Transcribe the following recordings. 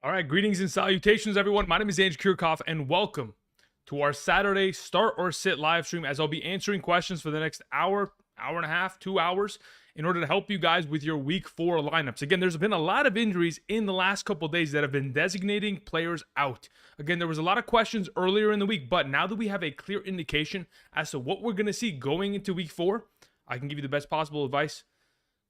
All right, greetings and salutations, everyone. My name is Andrew Kirchhoff, and welcome to our Saturday Start or Sit live stream, as I'll be answering questions for the next hour, hour and a half, 2 hours, in order to help you guys with your Week 4 lineups. Again, there's been a lot of injuries in the last couple of days that have been designating players out. Again, there was a lot of questions earlier in the week, but now that we have a clear indication as to what we're going to see going into Week 4, I can give you the best possible advice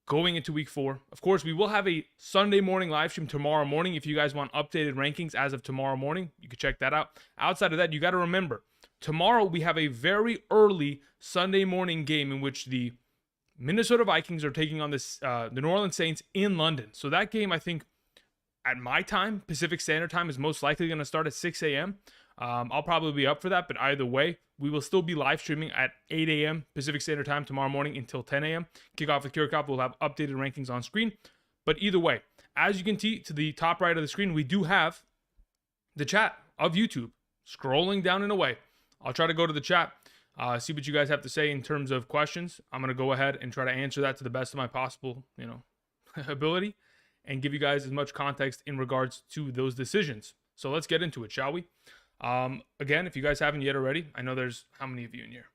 going into Week 4. Of course, we will have a Sunday morning live stream tomorrow morning. If you guys want updated rankings as of tomorrow morning, you can check that out. Outside of that, you got to remember, tomorrow we have a very early Sunday morning game in which the Minnesota Vikings are taking on the New Orleans Saints in London. So that game, I think, at my time, Pacific Standard Time, is most likely going to start at 6 a.m. I'll probably be up for that, but either way, we will still be live streaming at 8 a.m. Pacific Standard Time tomorrow morning until 10 a.m. Kickoff with Kirchhoff will have updated rankings on screen. But either way, as you can see to the top right of the screen, we do have the chat of YouTube scrolling down and away. I'll try to go to the chat, see what you guys have to say in terms of questions. I'm going to go ahead and try to answer that to the best of my possible, ability, and give you guys as much context in regards to those decisions. So let's get into it, shall we? Again, if you guys haven't yet already, I know there's how many of you in here?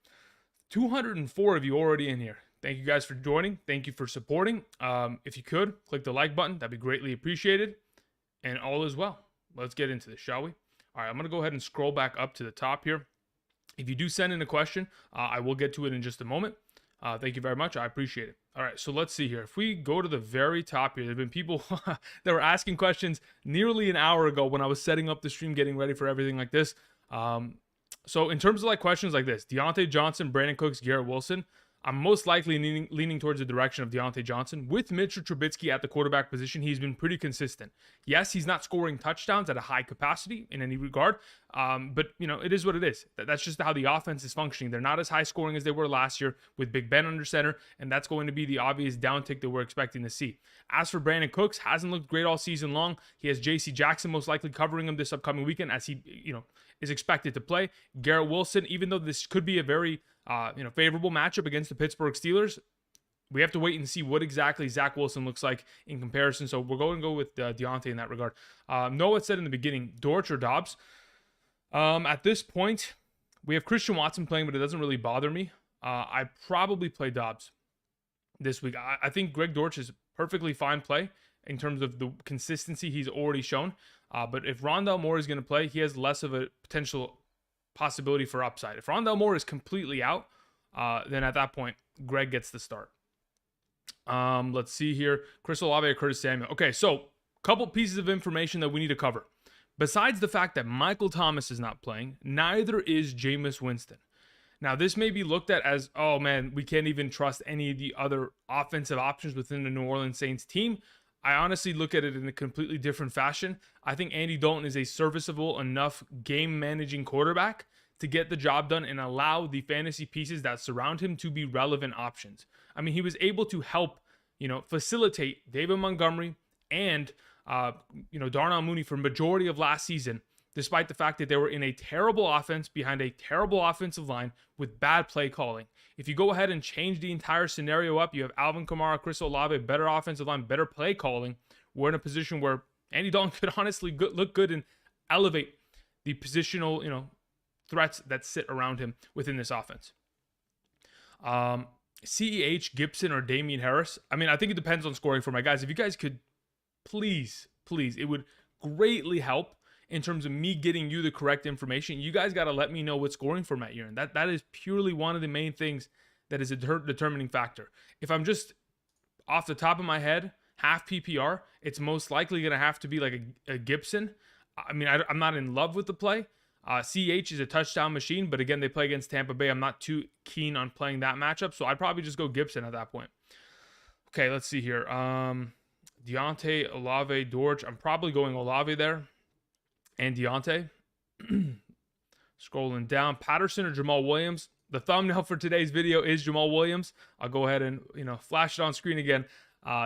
204 of you already in here. Thank you guys for joining. Thank you for supporting. If you could, click the like button. That'd be greatly appreciated. And all is well. Let's get into this, shall we? All right, I'm going to go ahead and scroll back up to the top here. If you do send in a question, I will get to it in just a moment. Thank you very much. I appreciate it. All right, so let's see here. If we go to the very top here, there have been people that were asking questions nearly an hour ago when I was setting up the stream, getting ready for everything like this. So in terms of questions like this, Deontay Johnson, Brandon Cooks, Garrett Wilson, I'm most likely leaning towards the direction of Deontay Johnson. With Mitchell Trubisky at the quarterback position, he's been pretty consistent. Yes, he's not scoring touchdowns at a high capacity in any regard, but it is what it is. That's just how the offense is functioning. They're not as high scoring as they were last year with Big Ben under center, and that's going to be the obvious downtick that we're expecting to see. As for Brandon Cooks, hasn't looked great all season long. He has J.C. Jackson most likely covering him this upcoming weekend, as he is expected to play. Garrett Wilson, even though this could be a very favorable matchup against the Pittsburgh Steelers, we have to wait and see what exactly Zach Wilson looks like in comparison. So we're going to go with Deontay in that regard. Noah said in the beginning, Dortch or Dobbs. At this point, we have Christian Watson playing, but it doesn't really bother me. I probably play Dobbs this week. I think Greg Dortch is perfectly fine play in terms of the consistency he's already shown. But if Rondale Moore is going to play, he has less of a potential possibility for upside. If Rondale Moore is completely out, then at that point, Greg gets the start. Let's see here. Chris Olave or Curtis Samuel. Okay, so a couple pieces of information that we need to cover. Besides the fact that Michael Thomas is not playing, neither is Jameis Winston. Now, this may be looked at as, oh man, we can't even trust any of the other offensive options within the New Orleans Saints team. I honestly look at it in a completely different fashion. I think Andy Dalton is a serviceable enough game-managing quarterback to get the job done and allow the fantasy pieces that surround him to be relevant options. I mean, he was able to help, facilitate David Montgomery and, Darnell Mooney for majority of last season, despite the fact that they were in a terrible offense behind a terrible offensive line with bad play calling. If you go ahead and change the entire scenario up, you have Alvin Kamara, Chris Olave, better offensive line, better play calling. We're in a position where Andy Dalton could honestly look good and elevate the positional, threats that sit around him within this offense. CEH, Gibson, or Damian Harris. I mean, I think it depends on scoring for my guys. If you guys could, please, it would greatly help in terms of me getting you the correct information. You guys got to let me know what scoring format you're in. That is purely one of the main things that is a determining factor. If I'm just off the top of my head, half PPR, it's most likely going to have to be like a Gibson. I mean, I'm not in love with the play. CH is a touchdown machine, but again, they play against Tampa Bay. I'm not too keen on playing that matchup, so I'd probably just go Gibson at that point. Okay, let's see here. Deontay, Olave, Dortch. I'm probably going Olave there. And Deontay. Scrolling down, Patterson or Jamal Williams. The thumbnail for today's video is Jamal Williams. I'll go ahead and flash it on screen again.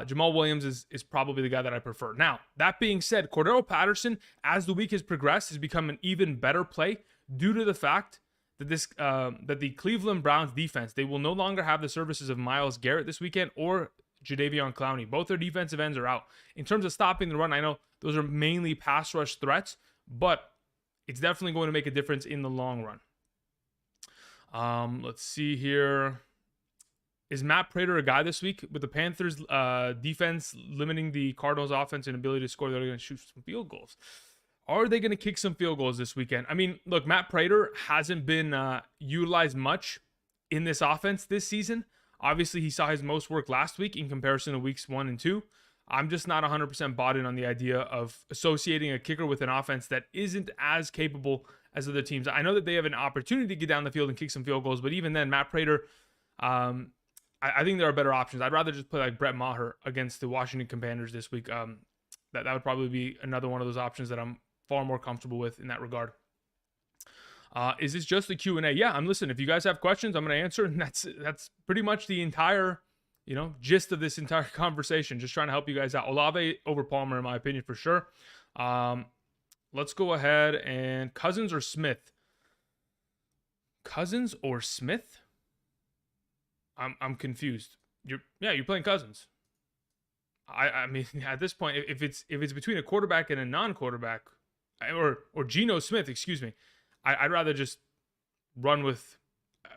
Jamal Williams is probably the guy that I prefer. Now, that being said, Cordero Patterson, as the week has progressed, has become an even better play due to the fact that that the Cleveland Browns defense, they will no longer have the services of Myles Garrett this weekend or Jadeveon Clowney. Both their defensive ends are out. In terms of stopping the run, I know Those are mainly pass rush threats, but it's definitely going to make a difference in the long run. Let's see here. Is Matt Prater a guy this week with the Panthers defense limiting the Cardinals offense and ability to score? They're going to shoot some field goals. Are they going to kick some field goals this weekend? I mean, look, Matt Prater hasn't been utilized much in this offense this season. Obviously, he saw his most work last week in comparison to weeks 1 and 2. I'm just not 100% bought in on the idea of associating a kicker with an offense that isn't as capable as other teams. I know that they have an opportunity to get down the field and kick some field goals, but even then, Matt Prater, I think there are better options. I'd rather just play like Brett Maher against the Washington Commanders this week. That would probably be another one of those options that I'm far more comfortable with in that regard. Is this just the Q&A? Yeah, I'm listening. If you guys have questions, I'm going to answer, and that's pretty much the entire, gist of this entire conversation. Just trying to help you guys out. Olave over Palmer, in my opinion, for sure. Let's go ahead and Cousins or Smith. Cousins or Smith? I'm confused. You're playing Cousins. I mean, at this point, if it's between a quarterback and a non-quarterback, or Geno Smith, excuse me, I'd rather just run with.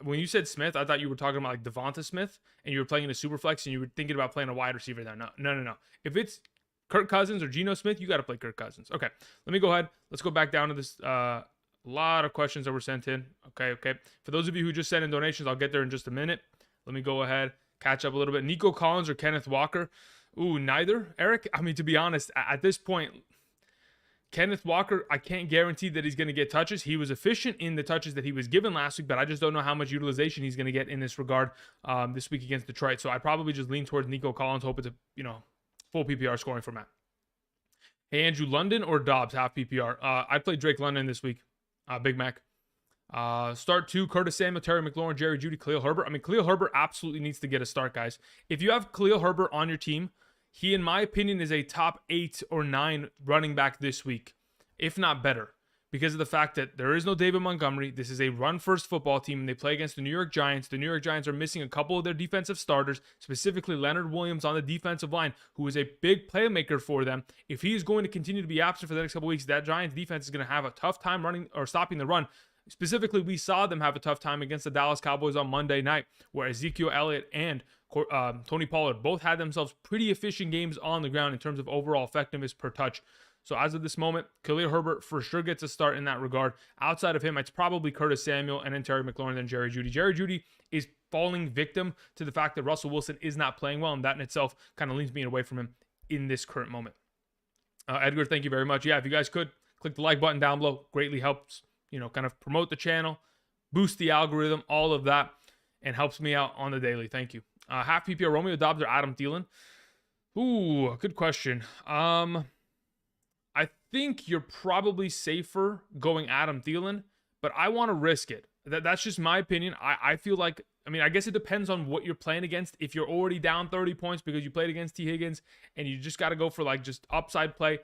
When you said Smith, I thought you were talking about like Devonta Smith, and you were playing in a super flex, and you were thinking about playing a wide receiver there. No. If it's Kirk Cousins or Geno Smith, you got to play Kirk Cousins. Okay, let me go ahead. Let's go back down to this. A lot of questions that were sent in. Okay. For those of you who just sent in donations, I'll get there in just a minute. Let me go ahead, catch up a little bit. Nico Collins or Kenneth Walker? Ooh, neither, Eric. I mean, to be honest, at this point, Kenneth Walker, I can't guarantee that he's going to get touches. He was efficient in the touches that he was given last week, but I just don't know how much utilization he's going to get in this regard this week against Detroit. So I probably just lean towards Nico Collins, hope it's a full PPR scoring format. Hey, Andrew, London or Dobbs, half PPR? I'd play Drake London this week. Big Mac. Start 2, Curtis Samuel, Terry McLaurin, Jerry Jeudy, Khalil Herbert. I mean, Khalil Herbert absolutely needs to get a start, guys. If you have Khalil Herbert on your team, he, in my opinion, is a top 8 or 9 running back this week, if not better, because of the fact that there is no David Montgomery. This is a run-first football team, and they play against the New York Giants. The New York Giants are missing a couple of their defensive starters, specifically Leonard Williams on the defensive line, who is a big playmaker for them. If he is going to continue to be absent for the next couple weeks, that Giants defense is going to have a tough time running or stopping the run. Specifically, we saw them have a tough time against the Dallas Cowboys on Monday night, where Ezekiel Elliott and Tony Pollard both had themselves pretty efficient games on the ground in terms of overall effectiveness per touch. So as of this moment, Khalil Herbert for sure gets a start in that regard. Outside of him, it's probably Curtis Samuel and then Terry McLaurin and then Jerry Jeudy. Jerry Jeudy is falling victim to the fact that Russell Wilson is not playing well, and that in itself kind of leans me away from him in this current moment. Edgar, thank you very much. Yeah, if you guys could, click the like button down below. Greatly helps, kind of promote the channel, boost the algorithm, all of that, and helps me out on the daily. Thank you. Half PPR, Romeo Doubs or Adam Thielen? Ooh, good question. I think you're probably safer going Adam Thielen, but I want to risk it. That's just my opinion. I feel like, I guess it depends on what you're playing against. If you're already down 30 points because you played against T. Higgins and you just got to go for like just upside play,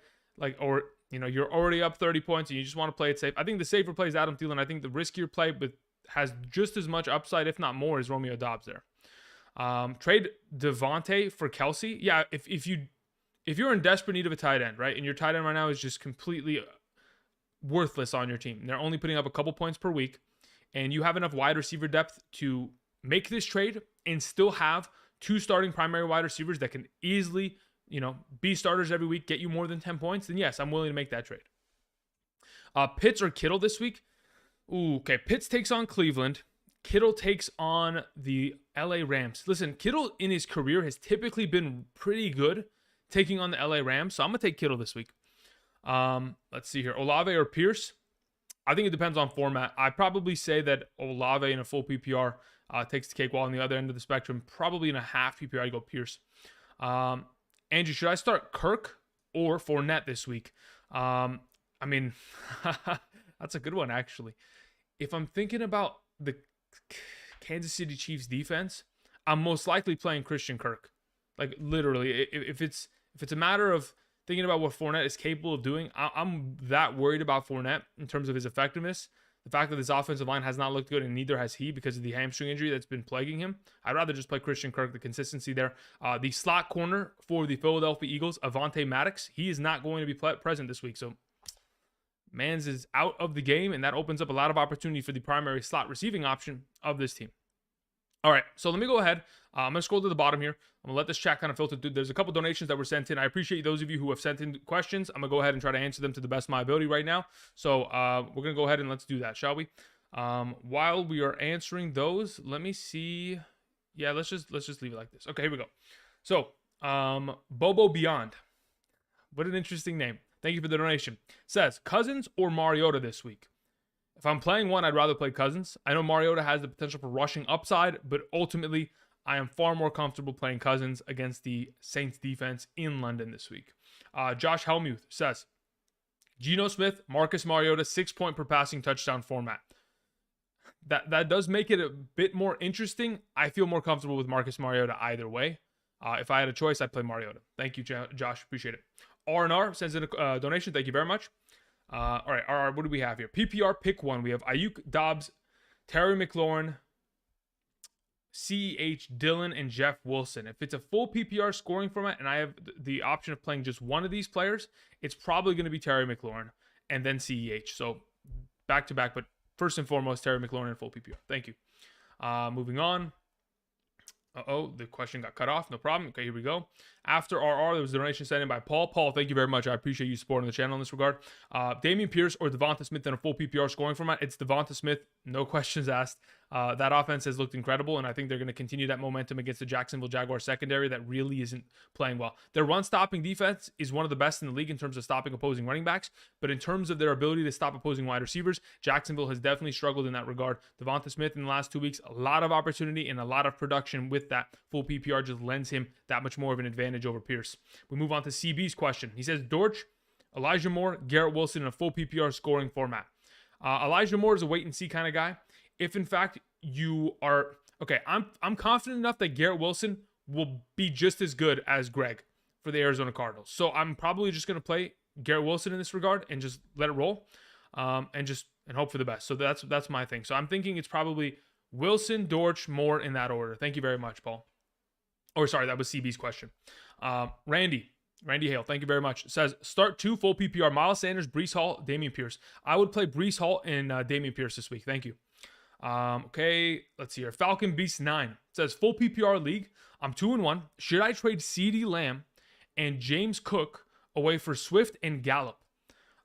or you're already up 30 points and you just want to play it safe. I think the safer play is Adam Thielen. I think the riskier play, but has just as much upside, if not more, is Romeo Doubs there. Trade Devontae for Kelsey. Yeah, if you're in desperate need of a tight end, right, and your tight end right now is just completely worthless on your team, they're only putting up a couple points per week, and you have enough wide receiver depth to make this trade and still have 2 starting primary wide receivers that can easily, be starters every week, get you more than 10 points, then yes, I'm willing to make that trade. Pitts or Kittle this week? Ooh, okay. Pitts takes on Cleveland. Kittle takes on the LA Rams. Listen, Kittle in his career has typically been pretty good taking on the LA Rams, so I'm going to take Kittle this week. Let's see here. Olave or Pierce? I think it depends on format. I'd probably say that Olave in a full PPR takes the cake, while on the other end of the spectrum, probably in a half PPR, I'd go Pierce. Andrew, should I start Kirk or Fournette this week? That's a good one, actually. If I'm thinking about the Kansas City Chiefs defense, I'm most likely playing Christian Kirk. Like, literally, if it's a matter of thinking about what Fournette is capable of doing, I'm that worried about Fournette in terms of his effectiveness the fact that this offensive line has not looked good, and neither has he because of the hamstring injury that's been plaguing him. I'd rather just play Christian Kirk, the consistency there. The slot corner for the Philadelphia Eagles, Avonte Maddox, he is not going to be present this week. So Mans is out of the game, and that opens up a lot of opportunity for the primary slot receiving option of this team. All right, so let me go ahead. I'm going to scroll to the bottom here. I'm going to let this chat kind of filter through. There's a couple donations that were sent in. I appreciate those of you who have sent in questions. I'm going to go ahead and try to answer them to the best of my ability right now. So we're going to go ahead and let's do that, shall we? While we are answering those, let me see. Yeah, let's just leave it like this. Okay, here we go. So Bobo Beyond. What an interesting name. Thank you for the donation. Says, Cousins or Mariota this week? If I'm playing one, I'd rather play Cousins. I know Mariota has the potential for rushing upside, but ultimately, I am far more comfortable playing Cousins against the Saints defense in London this week. Josh Helmuth says, Geno Smith, Marcus Mariota, 6-point per passing touchdown format. That does make it a bit more interesting. I feel more comfortable with Marcus Mariota either way. If I had a choice, I'd play Mariota. Thank you, Josh. Appreciate it. R&R sends in a donation. Thank you very much. All right, RR, what do we have here? PPR pick one. We have Ayuk, Dobbs, Terry McLaurin, CEH, Dillon, and Jeff Wilson. If it's a full PPR scoring format and I have the option of playing just one of these players, it's probably going to be Terry McLaurin and then CEH. So back to back, but first and foremost, Terry McLaurin in full PPR. Thank you. Moving on. The question got cut off. No problem. Okay, here we go. After RR, there was a donation sent in by Paul. Paul, thank you very much. I appreciate you supporting the channel in this regard. Dameon Pierce or Devonta Smith in a full PPR scoring format. It's Devonta Smith. No questions asked. That offense has looked incredible, and I think they're going to continue that momentum against the Jacksonville Jaguars secondary that really isn't playing well. Their run-stopping defense is one of the best in the league in terms of stopping opposing running backs, but in terms of their ability to stop opposing wide receivers, Jacksonville has definitely struggled in that regard. Devonta Smith in the last 2 weeks, a lot of opportunity and a lot of production with that full PPR just lends him that much more of an advantage over Pierce. We move on to CB's question. He says, Dortch, Elijah Moore, Garrett Wilson in a full PPR scoring format. Elijah Moore is a wait-and-see kind of guy. If, in fact, you are... Okay, I'm confident enough that Garrett Wilson will be just as good as Greg for the Arizona Cardinals. So I'm probably just going to play Garrett Wilson in this regard and just let it roll and hope for the best. So that's my thing. So I'm thinking it's probably Wilson, Dortch, Moore in that order. Thank you very much, Paul. Or sorry, that was CB's question. Randy Hale, thank you very much. Says, start 2 full PPR, Miles Sanders, Breece Hall, Dameon Pierce. I would play Breece Hall and Dameon Pierce this week. Thank you. Okay, let's see here. Falcon Beast 9 says, full PPR league. I'm 2-1. Should I trade CeeDee Lamb and James Cook away for Swift and Gallup?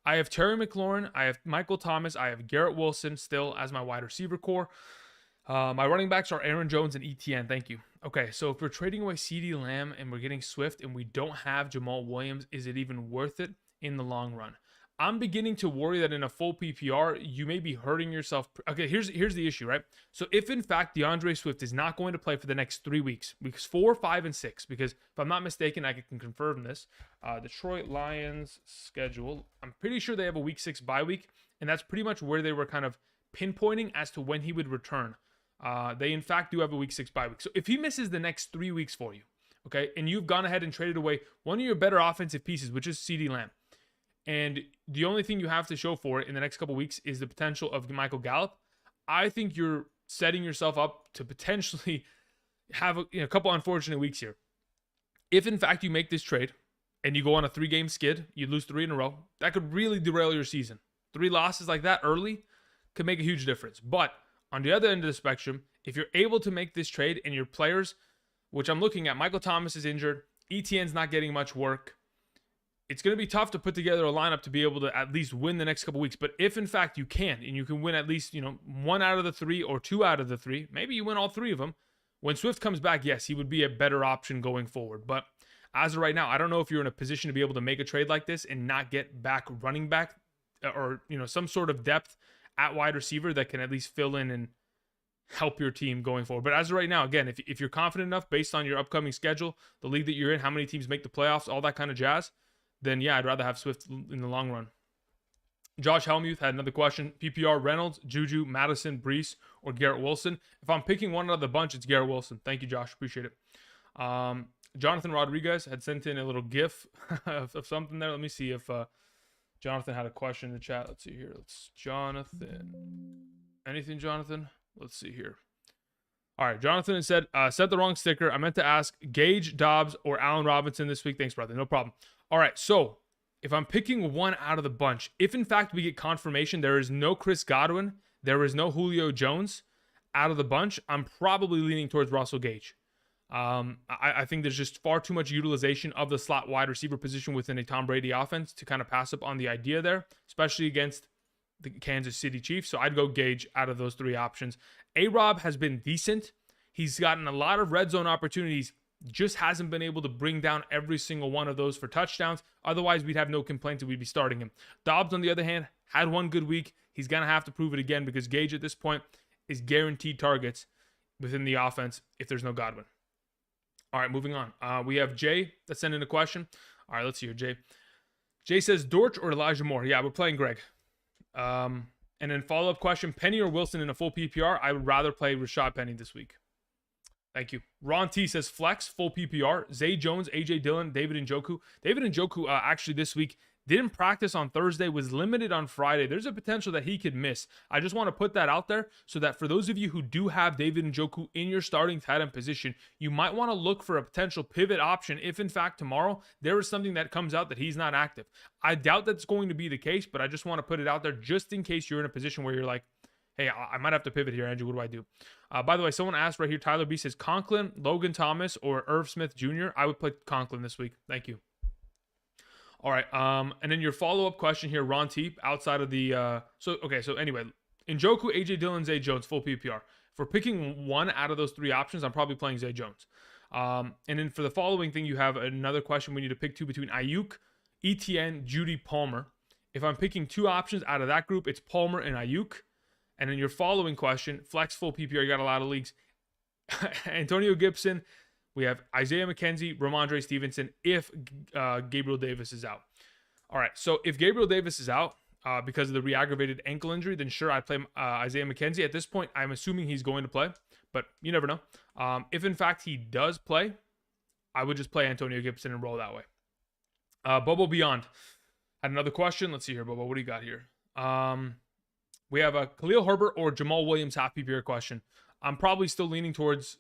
I have Terry McLaurin. I have Michael Thomas. I have Garrett Wilson still as my wide receiver core. My running backs are Aaron Jones and ETN. Thank you. Okay, so if we're trading away CeeDee Lamb and we're getting Swift and we don't have Jamal Williams, is it even worth it in the long run? I'm beginning to worry that in a full PPR, you may be hurting yourself. Okay, here's the issue, right? So if in fact DeAndre Swift is not going to play for the next 3 weeks, weeks 4, 5, and 6, because if I'm not mistaken, I can confirm this. Detroit Lions schedule, I'm pretty sure they have a week 6 bye week, and that's pretty much where they were kind of pinpointing as to when he would return. They in fact do have a week 6 bye week. So if he misses the next 3 weeks for you, okay, and you've gone ahead and traded away one of your better offensive pieces, which is CeeDee Lamb, and the only thing you have to show for it in the next couple weeks is the potential of Michael Gallup, I think you're setting yourself up to potentially have a couple unfortunate weeks here. If in fact you make this trade and you go on a 3-game skid, you lose 3 in a row, that could really derail your season. 3 losses like that early could make a huge difference. But on the other end of the spectrum, if you're able to make this trade and your players, which I'm looking at, Michael Thomas is injured, ETN's not getting much work, it's going to be tough to put together a lineup to be able to at least win the next couple weeks. But if in fact you can, and you can win at least, 1 out of the 3 or 2 out of the 3, maybe you win all 3 of them. When Swift comes back, yes, he would be a better option going forward. But as of right now, I don't know if you're in a position to be able to make a trade like this and not get back running back or, some sort of depth at wide receiver that can at least fill in and help your team going forward. But as of right now, again, if you're confident enough based on your upcoming schedule, the league that you're in, how many teams make the playoffs, all that kind of jazz, then yeah, I'd rather have Swift in the long run. Josh Helmuth had another question. PPR, Reynolds, Juju, Madison, Breece, or Garrett Wilson. If I'm picking one out of the bunch, it's Garrett Wilson. Thank you, Josh. Appreciate it. Jonathan Rodriguez had sent in a little GIF of something there. Let me see if Jonathan had a question in the chat. Let's see here. Jonathan. Anything, Jonathan? Let's see here. All right, Jonathan said, set the wrong sticker. I meant to ask Gage, Dobbs, or Allen Robinson this week. Thanks, brother. No problem. All right, so if I'm picking one out of the bunch, if in fact we get confirmation there is no Chris Godwin, there is no Julio Jones out of the bunch, I'm probably leaning towards Russell Gage. I think there's just far too much utilization of the slot wide receiver position within a Tom Brady offense to kind of pass up on the idea there, especially against the Kansas City Chiefs. So I'd go Gage out of those three options. A-Rob has been decent. He's gotten a lot of red zone opportunities, just hasn't been able to bring down every single one of those for touchdowns. Otherwise, we'd have no complaints that we'd be starting him. Dobbs, on the other hand, had one good week. He's going to have to prove it again because Gage at this point is guaranteed targets within the offense if there's no Godwin. All right, moving on. We have Jay that sent in a question. All right, let's see here, Jay. Jay says, Dortch or Elijah Moore? Yeah, we're playing Greg. And then follow-up question, Penny or Wilson in a full PPR? I would rather play Rashad Penny this week. Thank you. Ron T says, flex, full PPR. Zay Jones, AJ Dillon, David Njoku. David Njoku actually this week didn't practice on Thursday, was limited on Friday. There's a potential that he could miss. I just want to put that out there so that for those of you who do have David Njoku in your starting tight end position, you might want to look for a potential pivot option if in fact tomorrow there is something that comes out that he's not active. I doubt that's going to be the case, but I just want to put it out there just in case you're in a position where you're like, hey, I might have to pivot here, Andrew. What do I do? By the way, someone asked right here, Tyler B says Conklin, Logan Thomas, or Irv Smith Jr. I would play Conklin this week. Thank you. All right, and then your follow-up question here, Ron T, outside of the, so anyway, Njoku, AJ Dillon, Zay Jones, full PPR. If we're picking one out of those three options, I'm probably playing Zay Jones. And then for the following thing, you have another question we need to pick two between Ayuk, ETN, Judy, Palmer. If I'm picking two options out of that group, it's Palmer and Ayuk. And then your following question, flex, full PPR, you got a lot of leagues. Antonio Gibson, we have Isaiah McKenzie, Ramondre Stevenson, if Gabriel Davis is out. All right, so if Gabriel Davis is out because of the re-aggravated ankle injury, then sure, I'd play Isaiah McKenzie. At this point, I'm assuming he's going to play, but you never know. If in fact he does play, I would just play Antonio Gibson and roll that way. Bobo Beyond had another question. Let's see here, Bobo, what do you got here? We have a Khalil Herbert or Jamal Williams half PPR question. I'm probably still leaning towards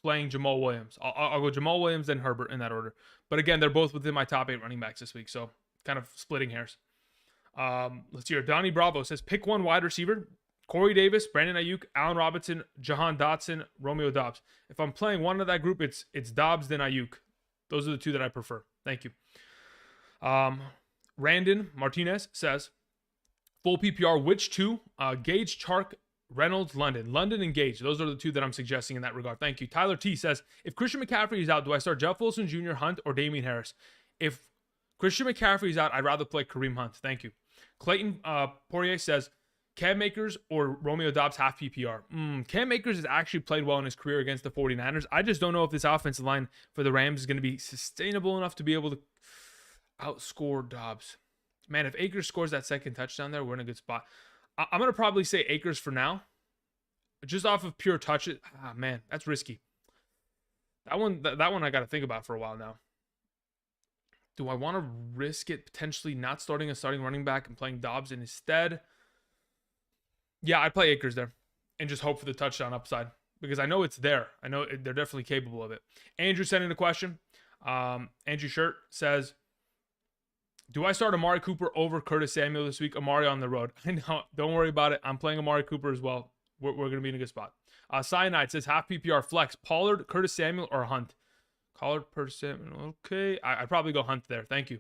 playing Jamal Williams. I'll go Jamal Williams, then Herbert in that order. But again, they're both within my top 8 running backs this week, so kind of splitting hairs. Let's hear. Donnie Bravo says, pick one wide receiver. Corey Davis, Brandon Ayuk, Allen Robinson, Jahan Dotson, Romeo Dobbs. If I'm playing one of that group, it's Dobbs, then Ayuk. Those are the two that I prefer. Thank you. Randon Martinez says, full PPR, which two? Gage, Chark, Reynolds, London. London and Gage. Those are the two that I'm suggesting in that regard. Thank you. Tyler T says, if Christian McCaffrey is out, do I start Jeff Wilson Jr., Hunt, or Damian Harris? If Christian McCaffrey is out, I'd rather play Kareem Hunt. Thank you. Clayton Poirier says, Cam Akers or Romeo Dobbs half PPR. Cam Akers has actually played well in his career against the 49ers. I just don't know if this offensive line for the Rams is going to be sustainable enough to be able to outscore Dobbs. Man, if Akers scores that second touchdown there, we're in a good spot. I'm going to probably say Akers for now. Just off of pure touch. Man, that's risky. That one I got to think about for a while now. Do I want to risk it potentially not starting a starting running back and playing Dobbs instead? Yeah, I'd play Akers there and just hope for the touchdown upside because I know it's there. I know they're definitely capable of it. Andrew sent in a question. Andrew Shirt says, do I start Amari Cooper over Curtis Samuel this week? Amari on the road. I know. Don't worry about it. I'm playing Amari Cooper as well. We're going to be in a good spot. Cyanide says half PPR flex. Pollard, Curtis Samuel, or Hunt? Pollard, Curtis Samuel. Okay. I'd probably go Hunt there. Thank you.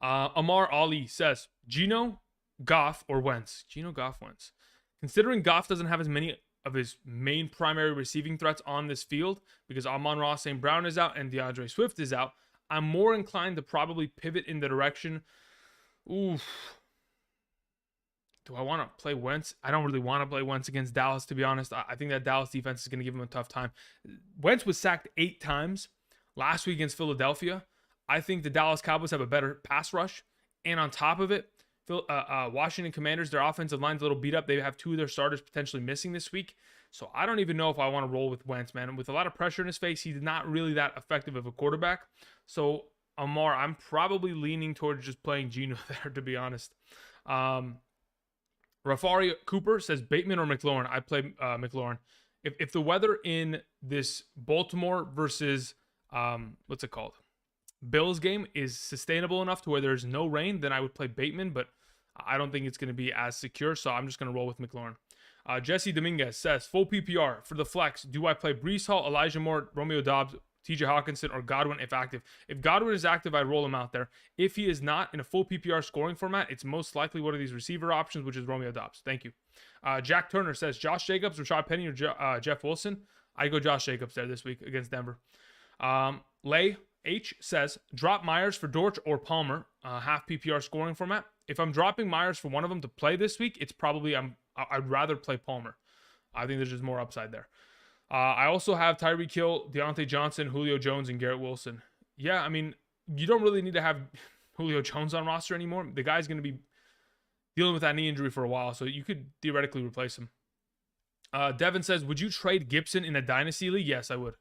Amar Ali says Geno, Goff, or Wentz? Geno, Goff, Wentz. Considering Goff doesn't have as many of his main primary receiving threats on this field because Amon-Ra St. Brown is out and DeAndre Swift is out, I'm more inclined to probably pivot in the direction. Oof. Do I want to play Wentz? I don't really want to play Wentz against Dallas, to be honest. I think that Dallas defense is going to give him a tough time. Wentz was sacked 8 times last week against Philadelphia. I think the Dallas Cowboys have a better pass rush. And on top of it, Washington Commanders, their offensive line's a little beat up. They have 2 of their starters potentially missing this week. So I don't even know if I want to roll with Wentz, man. With a lot of pressure in his face, he's not really that effective of a quarterback. So Amar, I'm probably leaning towards just playing Geno there, to be honest. Rafari Cooper says Bateman or McLaurin. I play McLaurin. If the weather in this Baltimore versus what's it called, Bills game is sustainable enough to where there's no rain, then I would play Bateman, but I don't think it's going to be as secure, so I'm just going to roll with McLaurin. Jesse Dominguez says, full PPR for the flex. Do I play Breece Hall, Elijah Moore, Romeo Doubs, TJ Hawkinson, or Godwin if active? If Godwin is active, I'd roll him out there. If he is not in a full PPR scoring format, it's most likely one of these receiver options, which is Romeo Doubs. Thank you. Jack Turner says, Josh Jacobs, Rashad Penny, or Jeff Wilson. I go Josh Jacobs there this week against Denver. Lay H says, drop Myers for Dortch or Palmer, half PPR scoring format. If I'm dropping Myers for one of them to play this week, it's probably I'd rather play Palmer. I think there's just more upside there. I also have Tyreek Hill, Deontay Johnson, Julio Jones, and Garrett Wilson. Yeah, I mean, you don't really need to have Julio Jones on roster anymore. The guy's going to be dealing with that knee injury for a while, so you could theoretically replace him. Devin says, would you trade Gibson in a dynasty league? Yes, I would.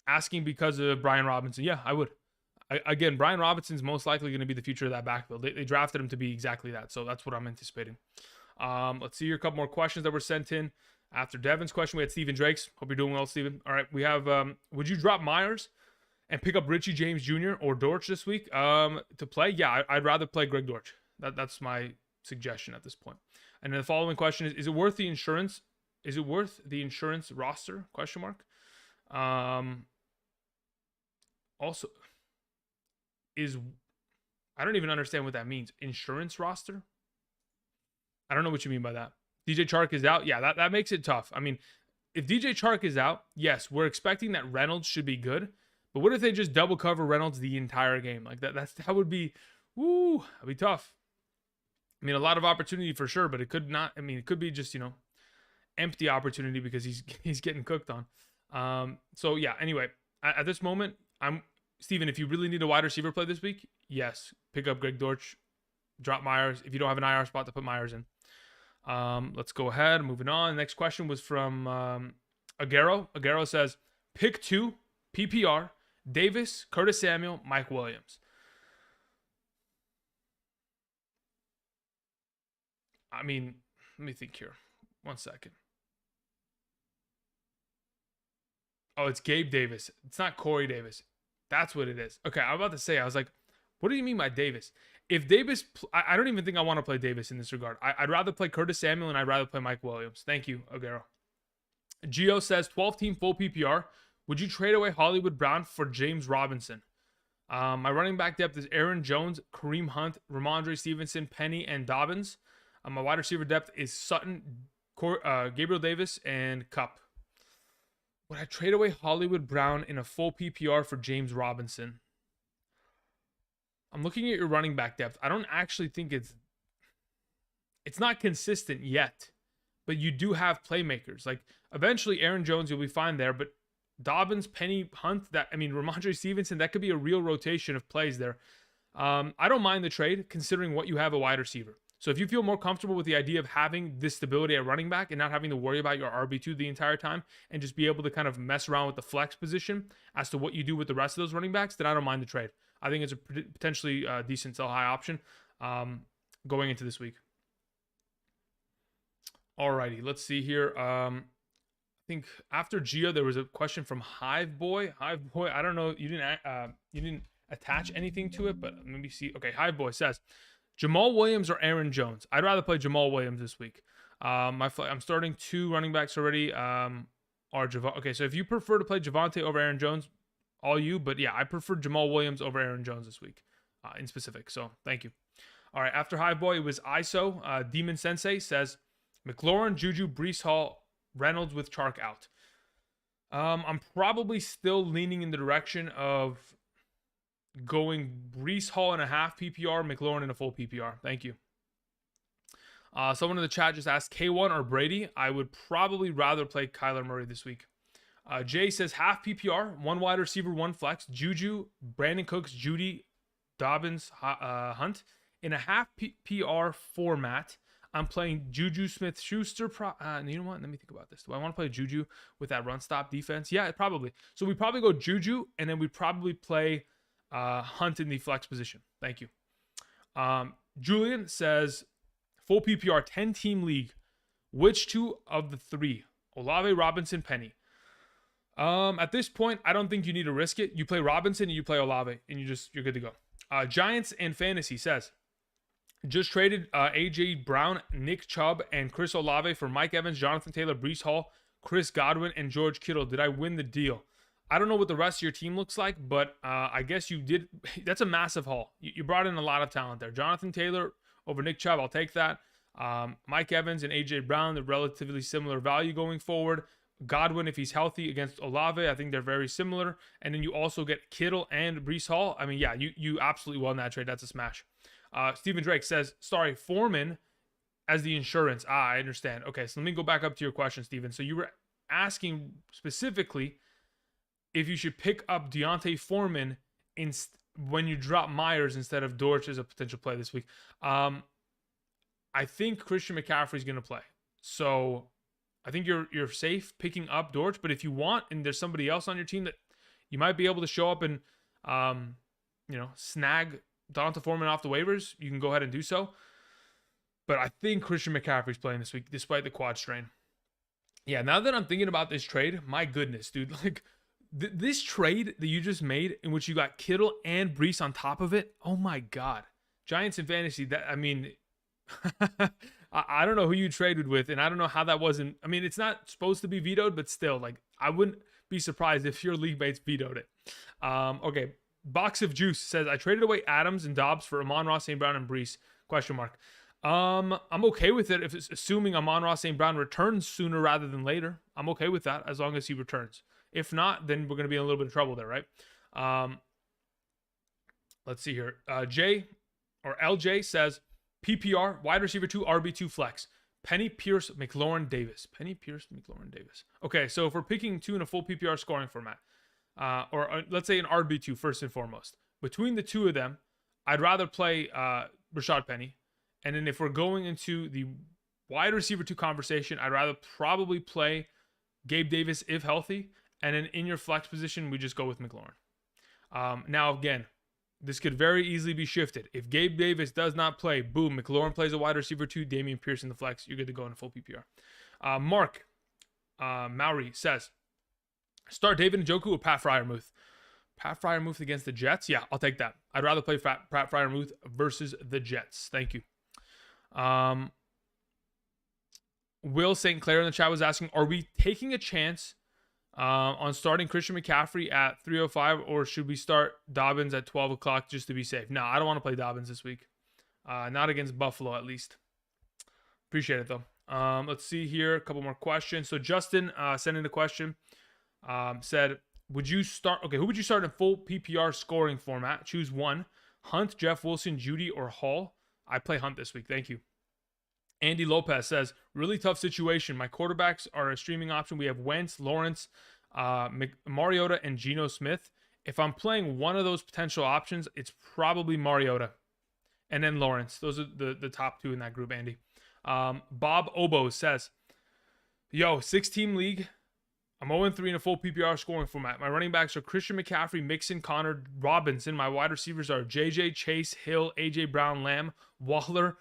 Asking because of Brian Robinson. Yeah, I would. Again, Brian Robinson's most likely going to be the future of that backfield. They drafted him to be exactly that, so that's what I'm anticipating. Let's see here a couple more questions that were sent in. After Devin's question, we had Stephen Drake's. Hope you're doing well, Stephen. All right, we have, would you drop Myers and pick up Richie James Jr. or Dortch this week to play? Yeah, I'd rather play Greg Dortch. That's my suggestion at this point. And then the following question is it worth the insurance? Is it worth the insurance roster? Question mark. Also, I don't even understand what that means. Insurance roster? I don't know what you mean by that. DJ Chark is out. Yeah, that makes it tough. I mean, if DJ Chark is out, yes, we're expecting that Reynolds should be good. But what if they just double cover Reynolds the entire game? Like that would be, that'd be tough. I mean, a lot of opportunity for sure, but it could not. I mean, it could be just, empty opportunity because he's getting cooked on. So yeah, anyway, at this moment, Steven, if you really need a wide receiver play this week, yes, pick up Greg Dortch, drop Myers. If you don't have an IR spot to put Myers in. Let's go ahead. Moving on. Next question was from Aguero. Aguero says, pick 2, PPR, Davis, Curtis Samuel, Mike Williams. I mean, let me think here. 1 second. Oh, it's Gabe Davis. It's not Corey Davis. That's what it is. Okay, I'm about to say, I was like, what do you mean by Davis? If Davis, I don't even think I want to play Davis in this regard. I'd rather play Curtis Samuel and I'd rather play Mike Williams. Thank you, Aguero. Gio says, 12-team full PPR. Would you trade away Hollywood Brown for James Robinson? My running back depth is Aaron Jones, Kareem Hunt, Ramondre Stevenson, Penny, and Dobbins. My wide receiver depth is Sutton, Gabriel Davis, and Kupp. Would I trade away Hollywood Brown in a full PPR for James Robinson? I'm looking at your running back depth. I don't actually think it's not consistent yet, but you do have playmakers. Like eventually Aaron Jones, you'll be fine there, but Dobbins, Penny, Hunt, Ramondre Stevenson, that could be a real rotation of plays there. I don't mind the trade considering what you have a wide receiver. So if you feel more comfortable with the idea of having this stability at running back and not having to worry about your RB2 the entire time and just be able to kind of mess around with the flex position as to what you do with the rest of those running backs, then I don't mind the trade. I think it's a potentially decent sell high option going into this week. Alrighty, let's see here. I think after Gio, there was a question from Hive Boy. Hive Boy, I don't know, you didn't attach anything to it, but let me see. Okay, Hive Boy says, Jamal Williams or Aaron Jones? I'd rather play Jamal Williams this week. I'm starting 2 running backs already. Okay, so if you prefer to play Javonte over Aaron Jones, all you. But yeah, I prefer Jamal Williams over Aaron Jones this week in specific. So thank you. All right, after Hive Boy, it was ISO. Demon Sensei says, McLaurin, Juju, Breece Hall, Reynolds with Chark out. I'm probably still leaning in the direction of going Breece Hall in a half PPR, McLaurin in a full PPR. Thank you. Someone in the chat just asked K1 or Brady. I would probably rather play Kyler Murray this week. Jay says half PPR, 1 wide receiver, 1 flex. Juju, Brandon Cooks, Judy, Dobbins, Hunt. In a half PPR format, I'm playing Juju Smith-Schuster. You know what? Let me think about this. Do I want to play Juju with that run stop defense? Yeah, probably. So we probably go Juju, and then we probably play Hunt in the flex position. Thank you. Julian says, full PPR 10-team league. Which two of the three? Olave, Robinson, Penny. At this point, I don't think you need to risk it. You play Robinson and you play Olave, and you're good to go. Giants and Fantasy says, just traded AJ Brown, Nick Chubb, and Chris Olave for Mike Evans, Jonathan Taylor, Breece Hall, Chris Godwin, and George Kittle. Did I win the deal? I don't know what the rest of your team looks like, but I guess you did. That's a massive haul. You brought in a lot of talent there. Jonathan Taylor over Nick Chubb, I'll take that. Mike Evans and AJ Brown, they're relatively similar value going forward. Godwin, if he's healthy, against Olave, I think they're very similar. And then you also get Kittle and Breece Hall. I mean, yeah, you absolutely won that trade. That's a smash. Stephen Drake says, sorry, Foreman as the insurance. I understand. Okay, so let me go back up to your question, Stephen. So you were asking specifically if you should pick up Deontay Foreman when you drop Myers instead of Dortch as a potential play this week. I think Christian McCaffrey is going to play. So I think you're safe picking up Dortch, but if you want and there's somebody else on your team that you might be able to show up and snag Deontay Foreman off the waivers, you can go ahead and do so. But I think Christian McCaffrey's playing this week despite the quad strain. Yeah, now that I'm thinking about this trade, my goodness, dude, like this trade that you just made in which you got Kittle and Breece on top of it, oh my God. Giants and Fantasy, I don't know who you traded with, and I don't know how that wasn't. I mean, it's not supposed to be vetoed, but still, like, I wouldn't be surprised if your league mates vetoed it. Okay, Box of Juice says, I traded away Adams and Dobbs for Amon-Ra, St. Brown, and Breece, ? I'm okay with it if it's assuming Amon-Ra, St. Brown returns sooner rather than later. I'm okay with that as long as he returns. If not, then we're going to be in a little bit of trouble there, right? Let's see here. LJ says, PPR, wide receiver 2, RB2 flex. Penny, Pierce, McLaurin, Davis. Okay, so if we're picking two in a full PPR scoring format, or let's say an RB2 first and foremost, between the two of them, I'd rather play Rashad Penny. And then if we're going into the wide receiver 2 conversation, I'd rather probably play Gabe Davis if healthy. And then in your flex position, we just go with McLaurin. Now, again, this could very easily be shifted. If Gabe Davis does not play, boom, McLaurin plays a wide receiver 2, Damian Pierce in the flex. You're good to go in a full PPR. Mark Mowry says, start David Njoku or Pat Freiermuth? Pat Freiermuth against the Jets? Yeah, I'll take that. I'd rather play Pat Freiermuth versus the Jets. Thank you. Will St. Clair in the chat was asking, are we taking a chance on starting Christian McCaffrey at 3:05, or should we start Dobbins at 12 o'clock just to be safe? No, I don't want to play Dobbins this week. Not against Buffalo, at least. Appreciate it, though. Let's see here. A couple more questions. So Justin sent in a question. Said, who would you start in full PPR scoring format? Choose one. Hunt, Jeff Wilson, Judy, or Hall? I play Hunt this week. Thank you. Andy Lopez says, really tough situation. My quarterbacks are a streaming option. We have Wentz, Lawrence, Mariota, and Geno Smith. If I'm playing one of those potential options, it's probably Mariota. And then Lawrence. Those are the top two in that group, Andy. Bob Obo says, 6-team league. I'm 0-3 in a full PPR scoring format. My running backs are Christian McCaffrey, Mixon, Connor, Robinson. My wide receivers are JJ, Chase, Hill, AJ Brown, Lamb, Waller,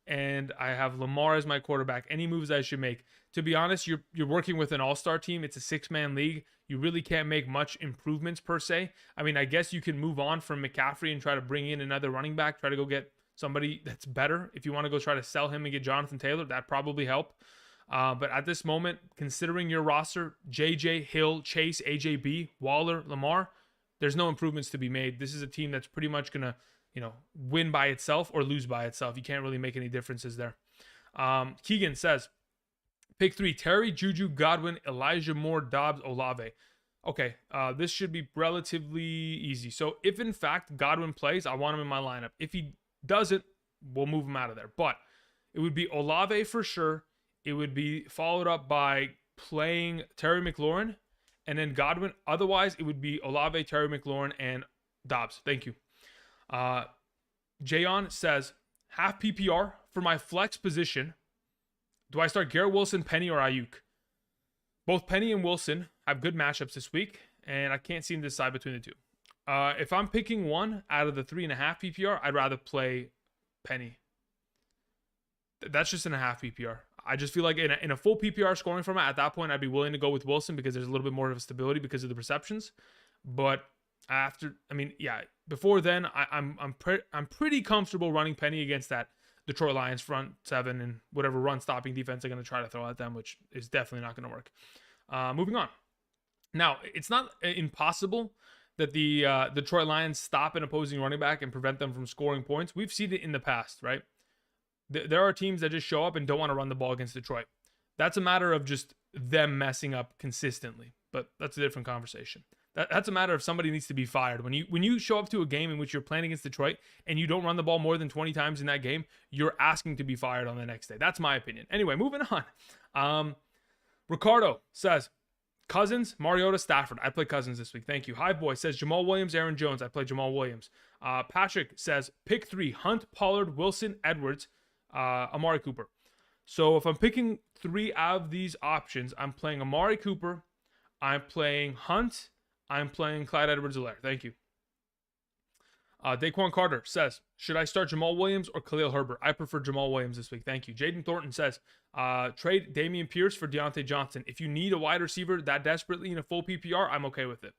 and I have Lamar as my quarterback. Any moves I should make? To be honest, you're working with an all-star team. It's a 6-man league. You really can't make much improvements per se. I mean, I guess you can move on from McCaffrey and try to bring in another running back. Try to go get somebody that's better. If you want to go try to sell him and get Jonathan Taylor, that'd probably help. But at this moment, considering your roster, JJ, Hill, Chase, AJB, Waller, Lamar, there's no improvements to be made. This is a team that's pretty much going to, win by itself or lose by itself. You can't really make any differences there. Keegan says, pick 3, Terry, Juju, Godwin, Elijah Moore, Dobbs, Olave. Okay, this should be relatively easy. So if in fact Godwin plays, I want him in my lineup. If he doesn't, we'll move him out of there. But it would be Olave for sure. It would be followed up by playing Terry McLaurin and then Godwin. Otherwise, it would be Olave, Terry McLaurin, and Dobbs. Thank you. Jayon says, half PPR, for my flex position, do I start Garrett Wilson, Penny, or Ayuk? Both Penny and Wilson have good matchups this week, and I can't seem to decide between the two. If I'm picking one out of the 3.5 PPR, I'd rather play Penny. That's just in a half PPR. I just feel like in a full PPR scoring format, at that point, I'd be willing to go with Wilson because there's a little bit more of a stability because of the receptions. But before then, I'm pretty comfortable running Penny against that Detroit Lions front seven and whatever run stopping defense they're going to try to throw at them, which is definitely not going to work. Moving on. Now, it's not impossible that the Detroit Lions stop an opposing running back and prevent them from scoring points. We've seen it in the past, right? There are teams that just show up and don't want to run the ball against Detroit. That's a matter of just them messing up consistently, but that's a different conversation. That's a matter of somebody needs to be fired. When you show up to a game in which you're playing against Detroit and you don't run the ball more than 20 times in that game, you're asking to be fired on the next day. That's my opinion. Anyway, moving on. Ricardo says, Cousins, Mariota, Stafford. I play Cousins this week. Thank you. Hive Boy says Jamal Williams, Aaron Jones. I play Jamal Williams. Patrick says pick 3: Hunt, Pollard, Wilson, Edwards, Amari Cooper. So if I'm picking 3 out of these options, I'm playing Amari Cooper, I'm playing Hunt, I'm playing Clyde Edwards-Helaire. Thank you. Daquan Carter says, should I start Jamal Williams or Khalil Herbert? I prefer Jamal Williams this week. Thank you. Jaden Thornton says, trade Dameon Pierce for Deontay Johnson. If you need a wide receiver that desperately in a full PPR, I'm okay with it.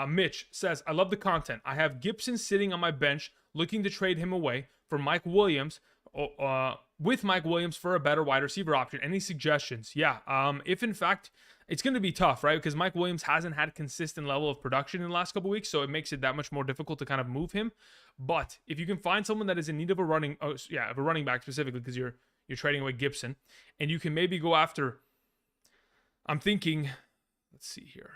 Mitch says, I love the content. I have Gibson sitting on my bench looking to trade him away for Mike Williams, with Mike Williams for a better wide receiver option. Any suggestions? Yeah. If in fact it's going to be tough, right? Because Mike Williams hasn't had a consistent level of production in the last couple weeks, so it makes it that much more difficult to kind of move him. But if you can find someone that is in need of a running back specifically, because you're trading away Gibson, and you can maybe go after, I'm thinking, let's see here.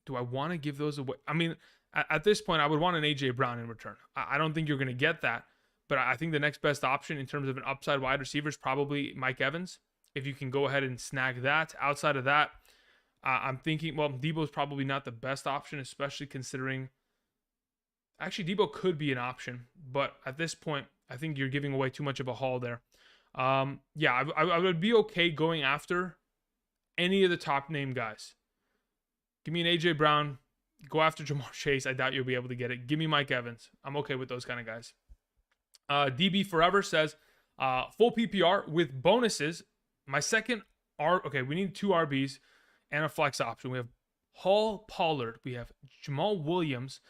Do I want to give those away? I mean, at this point, I would want an AJ Brown in return. I don't think you're going to get that, but I think the next best option in terms of an upside wide receiver is probably Mike Evans. If you can go ahead and snag that. Outside of that, I'm thinking, well, Debo's probably not the best option, especially considering, actually, Debo could be an option, but at this point, I think you're giving away too much of a haul there. I would be okay going after any of the top name guys. Give me an AJ Brown. Go after Jamar Chase. I doubt you'll be able to get it. Give me Mike Evans. I'm okay with those kind of guys. DB Forever says, full PPR with bonuses. My second we need 2 RBs and a flex option. We have Hall, Pollard. We have Jamal Williams.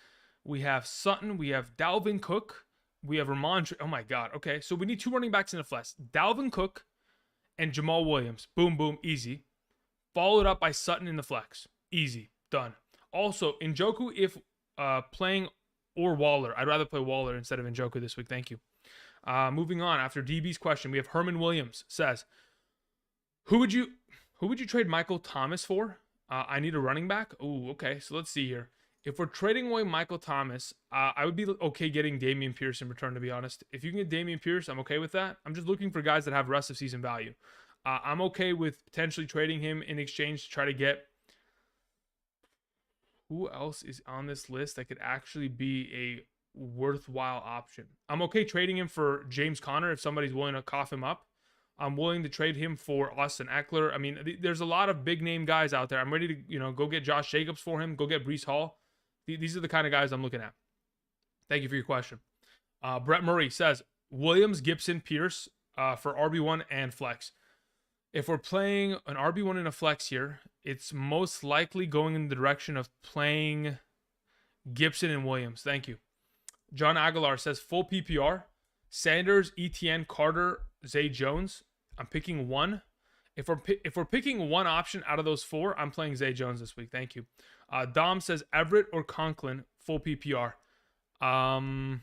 We have Sutton. We have Dalvin Cook. We have Ramondre. Oh my God. Okay, so we need 2 running backs in a flex. Dalvin Cook and Jamal Williams. Boom, boom, easy. Followed up by Sutton in the flex. Easy, done. Also, Njoku, if playing, or Waller. I'd rather play Waller instead of Njoku this week. Thank you. Moving on, after DB's question, we have Herman Williams says, Who would you trade Michael Thomas for? I need a running back. Oh, okay. So let's see here. If we're trading away Michael Thomas, I would be okay getting Dameon Pierce in return, to be honest. If you can get Dameon Pierce, I'm okay with that. I'm just looking for guys that have rest of season value. I'm okay with potentially trading him in exchange to try to get, who else is on this list that could actually be a worthwhile option? I'm okay trading him for James Conner if somebody's willing to cough him up. I'm willing to trade him for Austin Eckler. I mean, there's a lot of big name guys out there. I'm ready to, go get Josh Jacobs for him. Go get Breece Hall. These are the kind of guys I'm looking at. Thank you for your question. Brett Murray says, Williams, Gibson, Pierce for RB1 and flex. If we're playing an RB1 and a flex here, it's most likely going in the direction of playing Gibson and Williams. Thank you. John Aguilar says, full PPR, Sanders, Etienne, Carter, Zay Jones. I'm picking one. If we're picking one option out of those 4, I'm playing Zay Jones this week. Thank you. Dom says Everett or Conklin, full PPR. I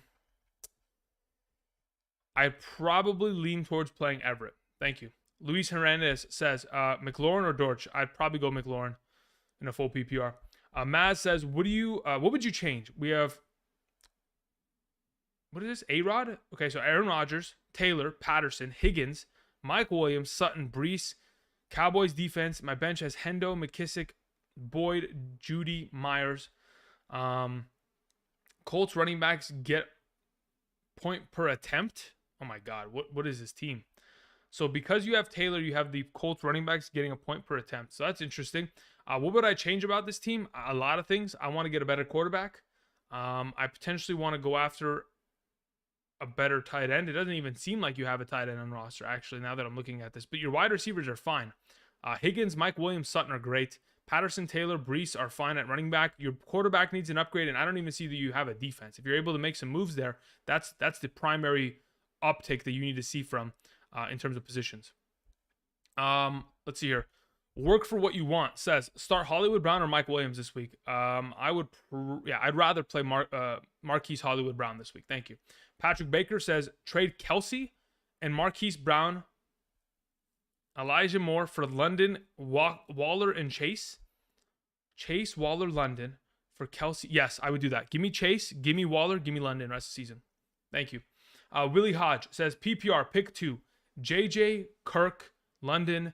probably lean towards playing Everett. Thank you. Luis Hernandez says McLaurin or Dortch. I'd probably go McLaurin in a full PPR. Maz says, what would you change? We have, what is this? A-Rod? Okay, so Aaron Rodgers, Taylor, Patterson, Higgins, Mike Williams, Sutton, Breece, Cowboys defense. My bench has Hendo, McKissick, Boyd, Judy, Myers. Colts running backs get point per attempt. Oh my God, what is this team? So because you have Taylor, you have the Colts running backs getting a point per attempt. So that's interesting. What would I change about this team? A lot of things. I want to get a better quarterback. I potentially want to go after a better tight end. It doesn't even seem like you have a tight end on roster, actually, now that I'm looking at this. But your wide receivers are fine. Higgins, Mike Williams, Sutton are great. Patterson, Taylor, Brees are fine at running back. Your quarterback needs an upgrade, and I don't even see that you have a defense. If you're able to make some moves there, that's the primary uptick that you need to see from in terms of positions. Let's see here. Work for what you want says start Hollywood Brown or Mike Williams this week. I'd rather play Marquise Hollywood Brown this week. Thank you. Patrick Baker says trade Kelsey and Marquise Brown, Elijah Moore for London, Waller and Chase. Chase, Waller, London for Kelsey. Yes, I would do that. Give me Chase, give me Waller, give me London rest of the season. Thank you. Willie Hodge says PPR pick 2. JJ, Kirk, London,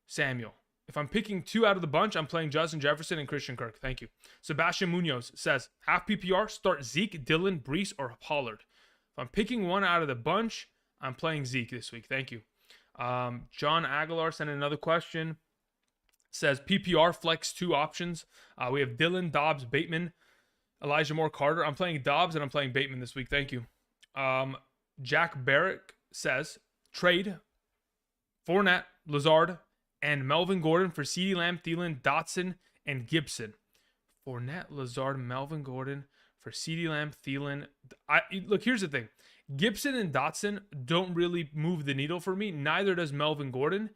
Samuel. If I'm picking 2 out of the bunch, I'm playing Justin Jefferson and Christian Kirk. Thank you. Sebastian Munoz says half PPR, start Zeke, Dylan, Brees, or Pollard. If I'm picking 1 out of the bunch, I'm playing Zeke this week. Thank you. John Aguilar sent another question. Says PPR flex 2 options. We have Dylan, Dobbs, Bateman, Elijah Moore, Carter. I'm playing Dobbs and I'm playing Bateman this week. Thank you. Jack Barrick says trade Fournette, Lazard, and Melvin Gordon for CeeDee Lamb, Thielen, Dotson, and Gibson. Fournette, Lazard, Melvin Gordon for CeeDee Lamb, Thielen. Look, here's the thing. Gibson and Dotson don't really move the needle for me. Neither does Melvin Gordon.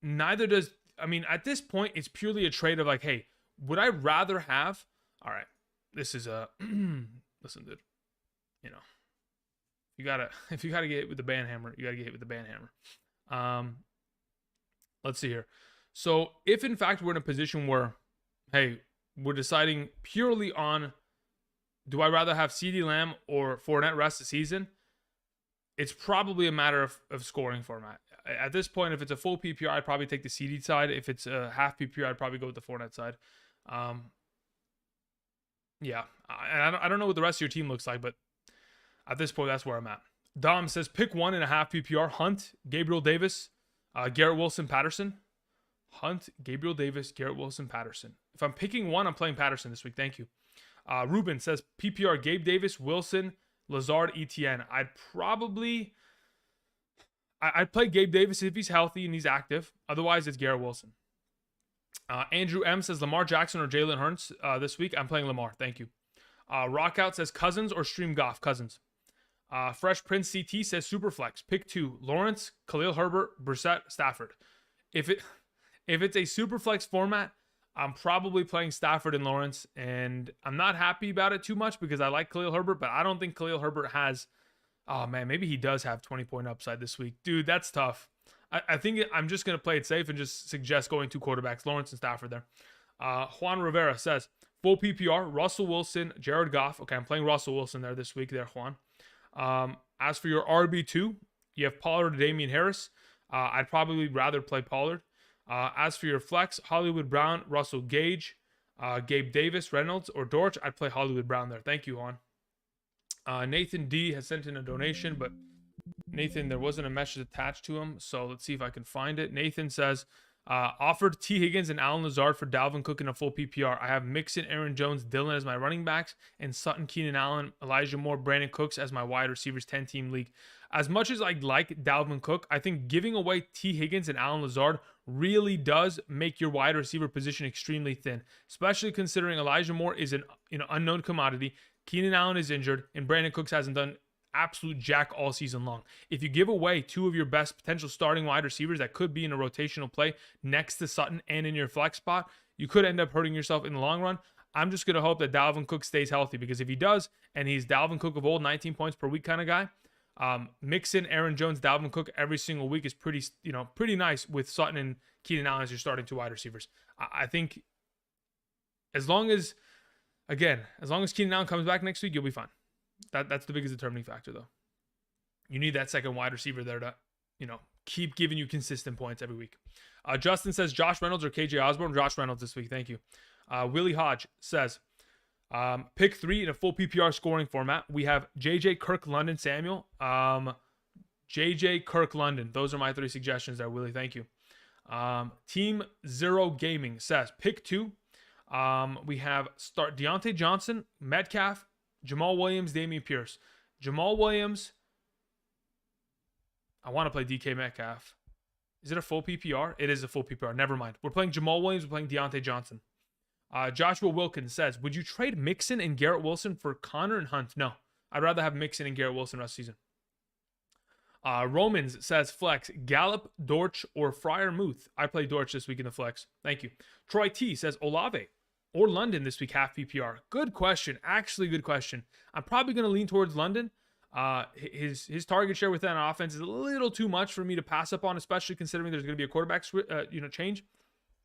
At this point, it's purely a trade of like, hey, would I rather have... All right, this is a... Listen, dude. If you gotta get hit with the band hammer, you gotta get hit with the band hammer. Let's see here. So if in fact we're in a position where, hey, we're deciding purely on, do I rather have CeeDee Lamb or Fournette rest of the season? It's probably a matter of scoring format. At this point, if it's a full PPR, I'd probably take the CD side. If it's a half PPR, I'd probably go with the Fournette side. I don't know what the rest of your team looks like, but at this point, that's where I'm at. Dom says pick 1.5 PPR. Hunt, Gabriel Davis, Garrett Wilson, Patterson. Hunt, Gabriel Davis, Garrett Wilson, Patterson. If I'm picking 1, I'm playing Patterson this week. Thank you. Ruben says PPR, Gabe Davis, Wilson, Lazard, ETN. I'd play Gabe Davis if he's healthy and he's active. Otherwise, it's Garrett Wilson. Andrew M says Lamar Jackson or Jalen Hurts this week. I'm playing Lamar. Thank you. Rockout says Cousins or Stream Goff. Cousins. Fresh Prince CT says Superflex. Pick 2. Lawrence, Khalil Herbert, Brissett, Stafford. If it's a Superflex format, I'm probably playing Stafford and Lawrence, and I'm not happy about it too much because I like Khalil Herbert, but I don't think Khalil Herbert has... Oh, man, maybe he does have 20-point upside this week. Dude, that's tough. I think I'm just going to play it safe and just suggest going 2 quarterbacks, Lawrence and Stafford there. Juan Rivera says, full PPR, Russell Wilson, Jared Goff. Okay, I'm playing Russell Wilson there this week there, Juan. As for your RB2, you have Pollard or Damian Harris. I'd probably rather play Pollard. As for your flex, Hollywood Brown, Russell Gage, Gabe Davis, Reynolds, or Dortch, I'd play Hollywood Brown there. Thank you, Juan. Nathan D has sent in a donation, but Nathan, there wasn't a message attached to him, so let's see if I can find it. Nathan says, offered T. Higgins and Alan Lazard for Dalvin Cook in a full PPR. I have Mixon, Aaron Jones, Dylan as my running backs, and Sutton, Keenan Allen, Elijah Moore, Brandon Cooks as my wide receivers 10-team league. As much as I like Dalvin Cook, I think giving away T. Higgins and Alan Lazard really does make your wide receiver position extremely thin, especially considering Elijah Moore is an unknown commodity. Keenan Allen is injured, and Brandon Cooks hasn't done absolute jack all season long. If you give away 2 of your best potential starting wide receivers that could be in a rotational play next to Sutton and in your flex spot, you could end up hurting yourself in the long run. I'm just going to hope that Dalvin Cook stays healthy, because if he does, and he's Dalvin Cook of old, 19 points per week kind of guy, mixing Aaron Jones, Dalvin Cook every single week is pretty nice with Sutton and Keenan Allen as your starting 2 wide receivers. I think as long as Keenan Allen comes back next week, you'll be fine. That's the biggest determining factor, though. You need that second wide receiver there to, keep giving you consistent points every week. Justin says Josh Reynolds or KJ Osborne. Josh Reynolds this week. Thank you. Willie Hodge says, Pick 3 in a full PPR scoring format. We have JJ, Kirk, London, Samuel. JJ, Kirk, London. Those are my 3 suggestions there, Willie. Thank you. Team Zero Gaming says pick 2. We have start Deontay Johnson, Metcalf, Jamal Williams, Dameon Pierce. Jamal Williams. I want to play DK Metcalf. Is it a full PPR? It is a full PPR. Never mind. We're playing Jamal Williams. We're playing Deontay Johnson. Joshua Wilkins says, would you trade Mixon and Garrett Wilson for Connor and Hunt? No. I'd rather have Mixon and Garrett Wilson rest of the season. Romans says, flex, Gallup, Dortch, or Fryer Muth. I play Dortch this week in the flex. Thank you. Troy T says, Olave or London this week, half PPR. Good question. Actually, good question. I'm probably going to lean towards London. His target share within an offense is a little too much for me to pass up on, especially considering there's going to be a quarterback change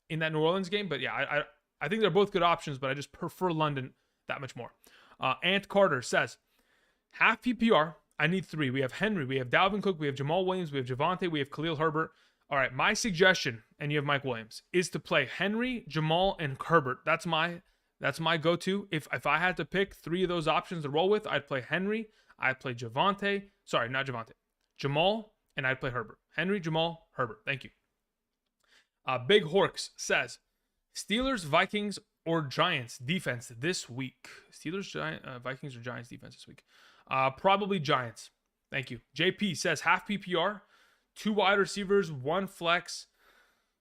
in that New Orleans game. But yeah, I think they're both good options, but I just prefer London that much more. Ant Carter says, half PPR, I need 3. We have Henry, we have Dalvin Cook, we have Jamal Williams, we have Javonte, we have Khalil Herbert. All right, my suggestion, and you have Mike Williams, is to play Henry, Jamal, and Herbert. That's my go-to. If I had to pick 3 of those options to roll with, I'd play Henry, I'd play Javonte. Sorry, not Javonte. Jamal, and I'd play Herbert. Henry, Jamal, Herbert. Thank you. Big Horks says, Steelers, Vikings, or Giants defense this week. Steelers, Vikings, or Giants defense this week. Probably Giants. Thank you. JP says half PPR, 2 wide receivers, 1 flex.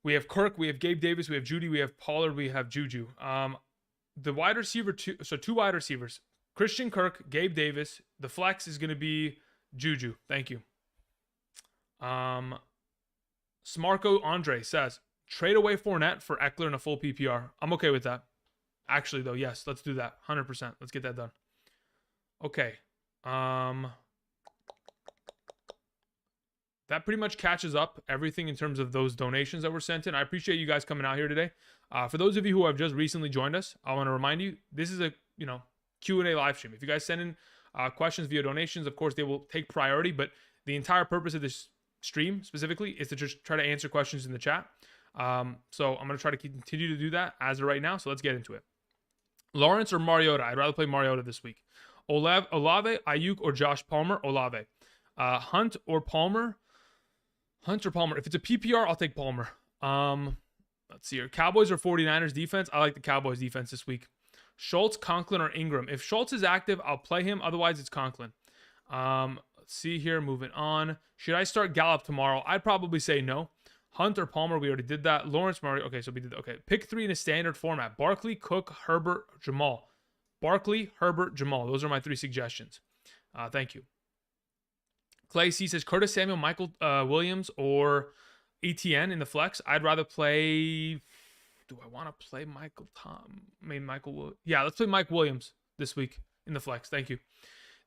We have Kirk, we have Gabe Davis, we have Judy, we have Pollard, we have Juju. The wide receiver, 2 wide receivers. Christian Kirk, Gabe Davis. The flex is going to be Juju. Thank you. Smarco Andre says, trade away Fournette for Eckler in a full PPR. I'm okay with that. Actually, though, yes, let's do that. 100%. Let's get that done. Okay. That pretty much catches up everything in terms of those donations that were sent in. I appreciate you guys coming out here today. For those of you who have just recently joined us, I want to remind you, this is a Q&A live stream. If you guys send in questions via donations, of course, they will take priority, but the entire purpose of this stream specifically is to just try to answer questions in the chat. So I'm going to try to continue to do that as of right now. So let's get into it. Lawrence or Mariota? I'd rather play Mariota this week. Olave, Ayuk, or Josh Palmer? Olave. Hunt or Palmer? Hunt or Palmer? If it's a PPR, I'll take Palmer. Let's see here. Cowboys or 49ers defense? I like the Cowboys defense this week. Schultz, Conklin, or Ingram? If Schultz is active, I'll play him. Otherwise, it's Conklin. Let's see here. Moving on. Should I start Gallup tomorrow? I'd probably say no. Hunt or Palmer? We already did that. Lawrence, Murray. Okay, so we did that. Okay. Pick 3 in a standard format. Barkley, Cook, Herbert, Jamal. Barkley, Herbert, Jamal. Those are my 3 suggestions. Thank you. Clay C says Curtis Samuel, Michael Williams, or ETN in the flex. I'd rather play. Do I want to play Michael Tom? I mean Michael. Yeah, let's play Mike Williams this week in the flex. Thank you.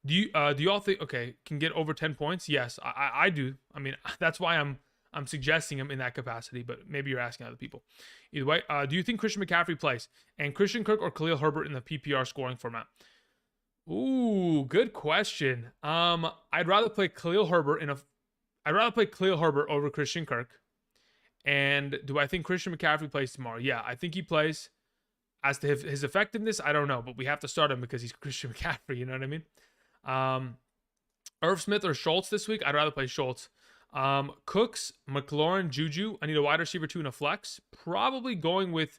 Do you all think can get over 10 points? Yes, I do. I mean that's why I'm suggesting him in that capacity. But maybe you're asking other people. Either way, do you think Christian McCaffrey plays and Christian Kirk or Khalil Herbert in the PPR scoring format? Ooh, good question. I'd rather play Khalil Herbert over Christian Kirk. And do I think Christian McCaffrey plays tomorrow? Yeah, I think he plays. As to his effectiveness, I don't know, but we have to start him because he's Christian McCaffrey. You know what I mean? Irv Smith or Schultz this week? I'd rather play Schultz. Cooks, McLaurin, Juju. I need a wide receiver 2 and a flex. Probably going with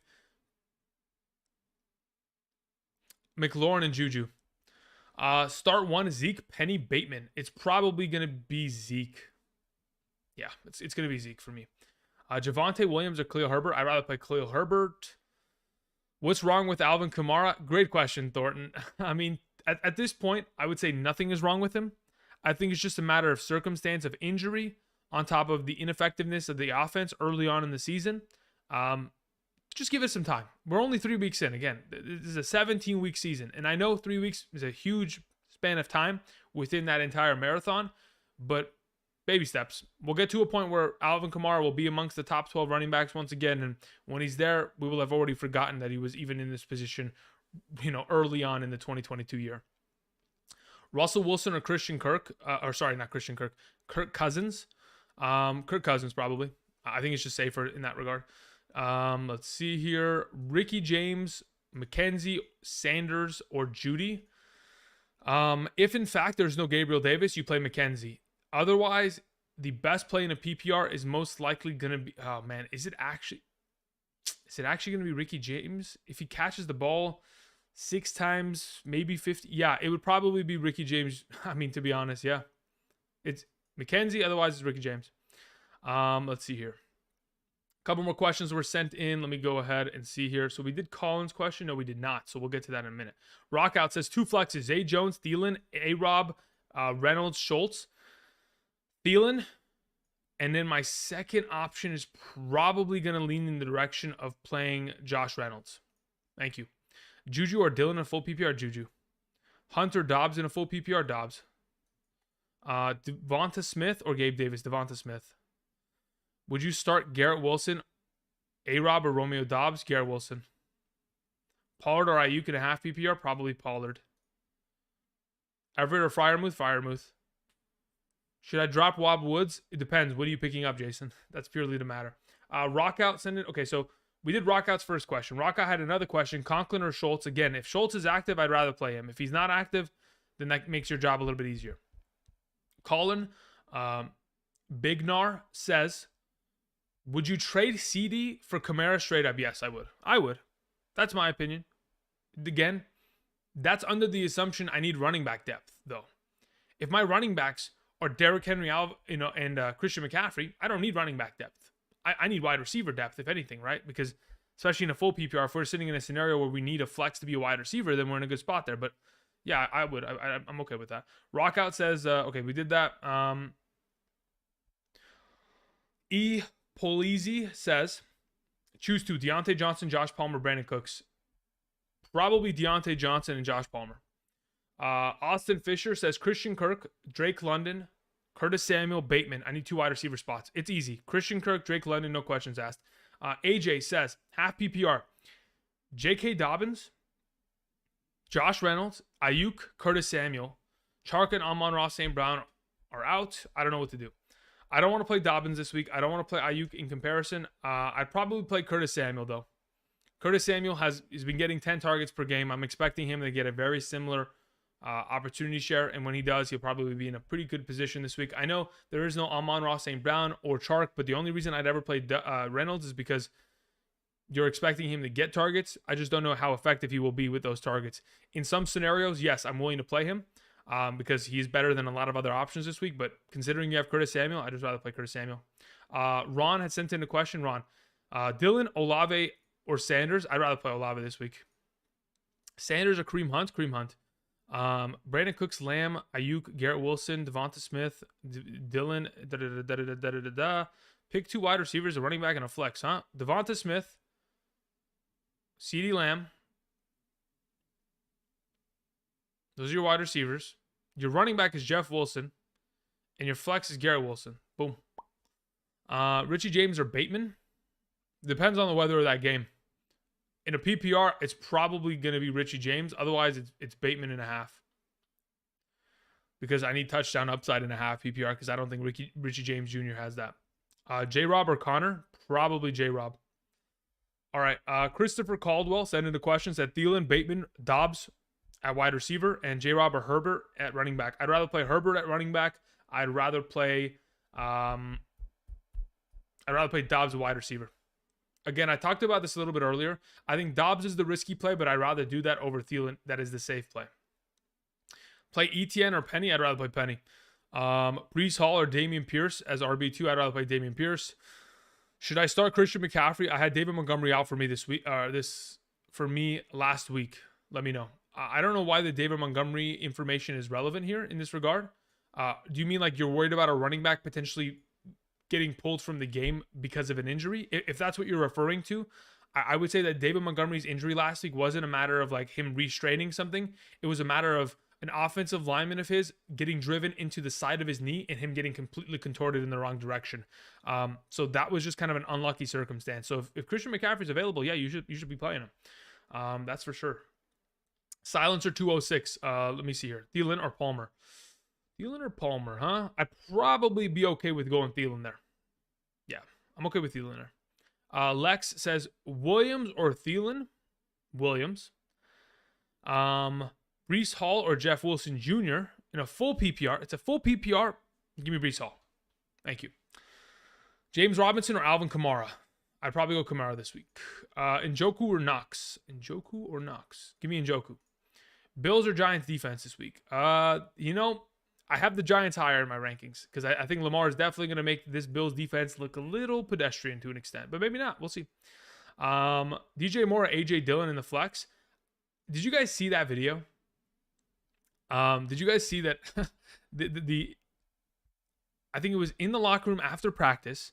McLaurin and Juju. Start 1, Zeke, Penny, Bateman. It's probably going to be Zeke. Yeah, it's going to be Zeke for me. Javonte Williams or Khalil Herbert? I'd rather play Khalil Herbert. What's wrong with Alvin Kamara? Great question, Thornton. I mean, at this point, I would say nothing is wrong with him. I think it's just a matter of circumstance of injury on top of the ineffectiveness of the offense early on in the season. Just give it some time. We're only 3 weeks in. Again, this is a 17-week season. And I know 3 weeks is a huge span of time within that entire marathon, but baby steps. We'll get to a point where Alvin Kamara will be amongst the top 12 running backs once again. And when he's there, we will have already forgotten that he was even in this position, early on in the 2022 year. Russell Wilson or Christian Kirk? Kirk Cousins. Kirk Cousins, probably. I think it's just safer in that regard. Let's see here. Ricky James, McKenzie, Sanders, or Judy. If in fact there's no Gabriel Davis, you play McKenzie. Otherwise, the best play in a PPR is most likely gonna be. Oh man, is it actually gonna be Ricky James if he catches the ball 6 times, maybe 50? Yeah, it would probably be Ricky James. I mean, to be honest, yeah, it's McKenzie. Otherwise, it's Ricky James. Let's see here. A couple more questions were sent in. Let me go ahead and see here. So we did Colin's question. No, we did not. So we'll get to that in a minute. Rockout says 2 flexes: Zay Jones, Thielen, A-Rob, Reynolds, Schultz. Thielen. And then my second option is probably going to lean in the direction of playing Josh Reynolds. Thank you. Juju or Dylan in a full PPR? Juju. Hunter Dobbs in a full PPR? Dobbs. Devonta Smith or Gabe Davis? Devonta Smith. Would you start Garrett Wilson, A-Rob, or Romeo Dobbs? Garrett Wilson. Pollard or Ayuk in a half PPR? Probably Pollard. Everett or Freiermuth? Freiermuth. Should I drop Wob Woods? It depends. What are you picking up, Jason? That's purely the matter. Rockout send it. Okay, so we did Rockout's first question. Rockout had another question. Conklin or Schultz? Again, if Schultz is active, I'd rather play him. If he's not active, then that makes your job a little bit easier. Colin Bignar says, would you trade CD for Kamara straight up? Yes, I would. I would. That's my opinion. Again, that's under the assumption I need running back depth, though. If my running backs are Derrick Henry, and Christian McCaffrey, I don't need running back depth. I need wide receiver depth, if anything, right? Because especially in a full PPR, if we're sitting in a scenario where we need a flex to be a wide receiver, then we're in a good spot there. But yeah, I would. I'm okay with that. Rockout says, okay, we did that. E. Polizzi says, choose 2: Deontay Johnson, Josh Palmer, Brandon Cooks. Probably Deontay Johnson and Josh Palmer. Austin Fisher says Christian Kirk, Drake London, Curtis Samuel, Bateman. I need 2 wide receiver spots. It's easy. Christian Kirk, Drake London, no questions asked. AJ says half PPR: J.K. Dobbins, Josh Reynolds, Ayuk, Curtis Samuel, Chark and Amon-Ra St. Brown are out. I don't know what to do. I don't want to play Dobbins this week. I don't want to play Ayuk in comparison. I'd probably play Curtis Samuel, though. Curtis Samuel has been getting 10 targets per game. I'm expecting him to get a very similar opportunity share, and when he does, he'll probably be in a pretty good position this week. I know there is no Amon-Ra St. Brown or Chark, but the only reason I'd ever play Reynolds is because you're expecting him to get targets. I just don't know how effective he will be with those targets. In some scenarios, yes, I'm willing to play him because he's better than a lot of other options this week, but considering you have Curtis Samuel, I'd just rather play Curtis Samuel. Ron had sent in a question. Ron, Dylan, Olave, or Sanders? I'd rather play Olave this week. Sanders or Kareem Hunt? Kareem Hunt. Brandon Cooks, Lamb, Ayuk, Garrett Wilson, Devonta Smith, Dylan, Pick 2 wide receivers, a running back, and a flex, huh? Devonta Smith, CeeDee Lamb. Those are your wide receivers. Your running back is Jeff Wilson, and your flex is Garrett Wilson. Boom. Richie James or Bateman? Depends on the weather of that game. In a PPR, it's probably going to be Richie James. Otherwise, it's Bateman and a half. Because I need touchdown upside in a half PPR because I don't think Richie James Jr. has that. J-Rob or Connor? Probably J-Rob. All right. Christopher Caldwell sent in the questions that Thielen, Bateman, Dobbs at wide receiver, and J-Rob or Herbert at running back. I'd rather play Herbert at running back. I'd rather play Dobbs at wide receiver. Again, I talked about this a little bit earlier. I think Dobbs is the risky play, but I'd rather do that over Thielen. That is the safe play. Play Etienne or Penny? I'd rather play Penny. Breece Hall or Dameon Pierce as RB2? I'd rather play Dameon Pierce. Should I start Christian McCaffrey? I had David Montgomery out for me last week. Let me know. I don't know why the David Montgomery information is relevant here in this regard. Do you mean like you're worried about a running back potentially getting pulled from the game because of an injury? If that's what you're referring to, I would say that David Montgomery's injury last week wasn't a matter of like him restraining something. It was a matter of an offensive lineman of his getting driven into the side of his knee and him getting completely contorted in the wrong direction. So that was just kind of an unlucky circumstance. So if Christian McCaffrey's available, yeah, you should be playing him. That's for sure. Silencer 206. Let me see here. Thielen or Palmer? Thielen or Palmer, huh? I'd probably be okay with going Thielen there. Yeah, I'm okay with Thielen there. Lex says Williams or Thielen? Williams. Breece Hall or Jeff Wilson Jr. in a full PPR. It's a full PPR. Give me Breece Hall. Thank you. James Robinson or Alvin Kamara. I'd probably go Kamara this week. Njoku or Knox. Njoku or Knox. Give me Njoku. Bills or Giants defense this week. You know, I have the Giants higher in my rankings because I think Lamar is definitely going to make this Bills defense look a little pedestrian to an extent, but maybe not. We'll see. DJ Moore or AJ Dillon in the flex. Did you guys see that video? Did you guys see that I think it was in the locker room after practice.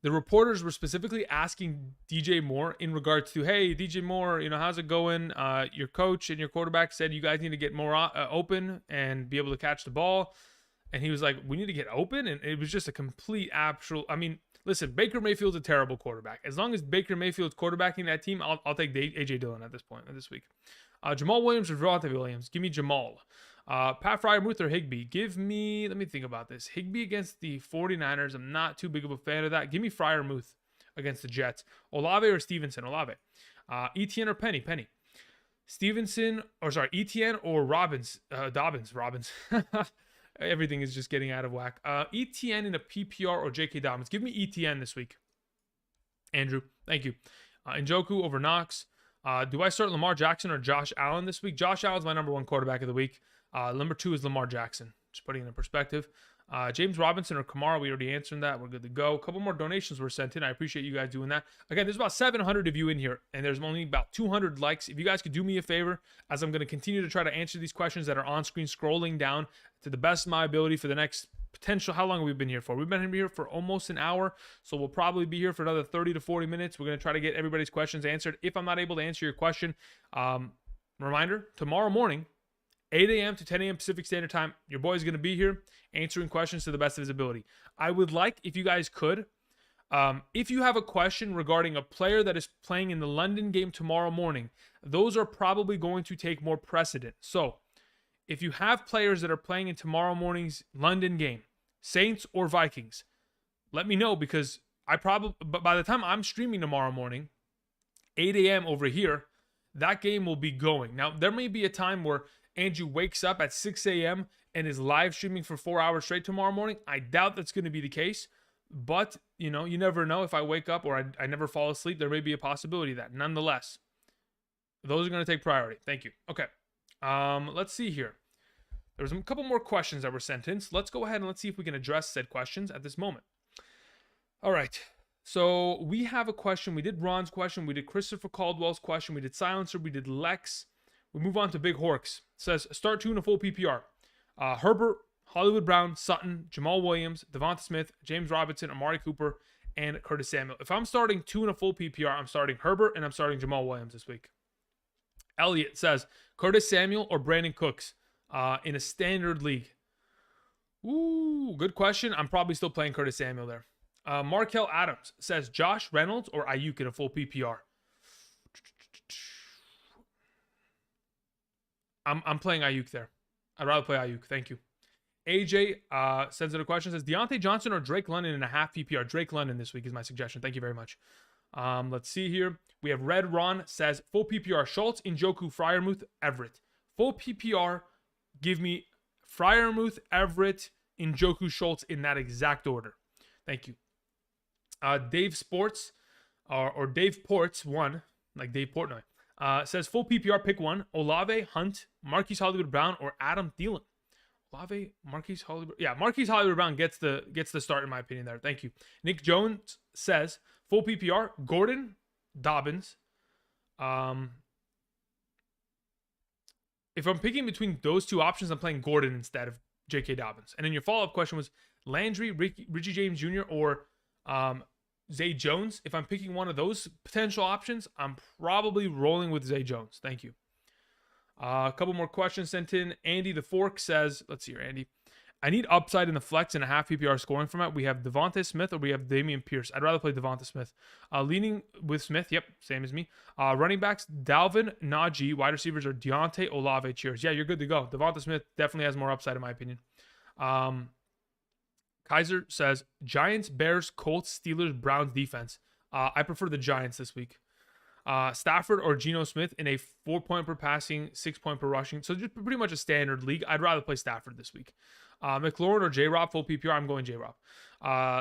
The reporters were specifically asking DJ Moore in regards to, hey, DJ Moore, you know, how's it going? Your coach and your quarterback said you guys need to get more open and be able to catch the ball. And he was like, we need to get open. And it was just a complete actual. I mean, listen, Baker Mayfield's a terrible quarterback. As long as Baker Mayfield's quarterbacking that team, I'll take AJ Dillon at this point, this week. Jamal Williams or Devontae Williams? Give me Jamal. Pat Freiermuth or Higbee? Give me, let me think about this. Higbee against the 49ers. I'm not too big of a fan of that. Give me Freiermuth against the Jets. Olave or Stevenson? Olave. Etienne or Penny? Penny. Stevenson, or sorry, Etienne or Dobbins? Robbins. Everything is just getting out of whack. Etienne in a PPR or J.K. Dobbins? Give me Etienne this week. Andrew, thank you. Njoku over Knox. Do I start Lamar Jackson or Josh Allen this week? Josh Allen's my number one quarterback of the week. Number 2 is Lamar Jackson. Just putting it in perspective. James Robinson or Kamara, we already answered that. We're good to go. A couple more donations were sent in. I appreciate you guys doing that. Again, there's about 700 of you in here, and there's only about 200 likes. If you guys could do me a favor, as I'm going to continue to try to answer these questions that are on screen, scrolling down to the best of my ability for the next potential. How long have we been here for? We've been here for almost an hour, so we'll probably be here for another 30 to 40 minutes. We're going to try to get everybody's questions answered. If I'm not able to answer your question, reminder, tomorrow morning, 8 a.m. to 10 a.m. Pacific Standard Time, your boy is going to be here answering questions to the best of his ability. I would like, if you guys could, if you have a question regarding a player that is playing in the London game tomorrow morning, those are probably going to take more precedent. So, if you have players that are playing in tomorrow morning's London game, Saints or Vikings, let me know, because but by the time I'm streaming tomorrow morning, 8 a.m. over here, that game will be going. Now, there may be a time where Andrew wakes up at 6 a.m. and is live streaming for 4 hours straight tomorrow morning. I doubt that's going to be the case, but, you know, you never know. If I wake up or I never fall asleep, there may be a possibility of that. Nonetheless, those are going to take priority. Thank you. Okay. Let's see here. There was a couple more questions that were sent in, so let's go ahead and let's see if we can address said questions at this moment. All right. So we have a question. We did Ron's question. We did Christopher Caldwell's question. We did Silencer. We did Lex. We move on to Big Horks. It says, start 2 in a full PPR. Herbert, Hollywood Brown, Sutton, Jamal Williams, Devonta Smith, James Robinson, Amari Cooper, and Curtis Samuel. If I'm starting 2 in a full PPR, I'm starting Herbert and I'm starting Jamal Williams this week. Elliot says, Curtis Samuel or Brandon Cooks in a standard league? Ooh, good question. I'm probably still playing Curtis Samuel there. Markel Adams says, Josh Reynolds or Ayuk in a full PPR? I'm playing Ayuk there. I'd rather play Ayuk. Thank you. AJ sends in a question. Says Deontay Johnson or Drake London in a half PPR. Drake London this week is my suggestion. Thank you very much. Let's see here. We have Red Ron says full PPR. Schultz, Njoku, Freiermuth, Everett. Full PPR. Give me Freiermuth, Everett, Njoku, Schultz in that exact order. Thank you. Dave Sports or Dave Ports one, like Dave Portnoy. Says full PPR, pick one. Olave, Hunt, Marquise Hollywood Brown, or Adam Thielen. Olave, Marquise Hollywood. Yeah, Marquise Hollywood Brown gets the start in my opinion there. Thank you. Nick Jones says full PPR, Gordon, Dobbins. If I'm picking between those two options, I'm playing Gordon instead of J.K. Dobbins. And then your follow-up question was Landry, Richie James Jr., or Zay Jones. If I'm picking one of those potential options, I'm probably rolling with Zay Jones. Thank you. A couple more questions sent in. Andy the Fork says, let's see here, Andy. I need upside in the flex in a half PPR scoring format. We have Devontae Smith or we have Dameon Pierce. I'd rather play Devontae Smith. Leaning with Smith. Yep, same as me. Running backs, Dalvin, Najee. Wide receivers are Deontay, Olave. Cheers. Yeah, you're good to go. Devontae Smith definitely has more upside in my opinion. Kaiser says, Giants, Bears, Colts, Steelers, Browns defense. I prefer the Giants this week. Stafford or Geno Smith in a 4 point per passing, 6 point per rushing. So just pretty much a standard league. I'd rather play Stafford this week. McLaurin or J-Rob, full PPR. I'm going J-Rob.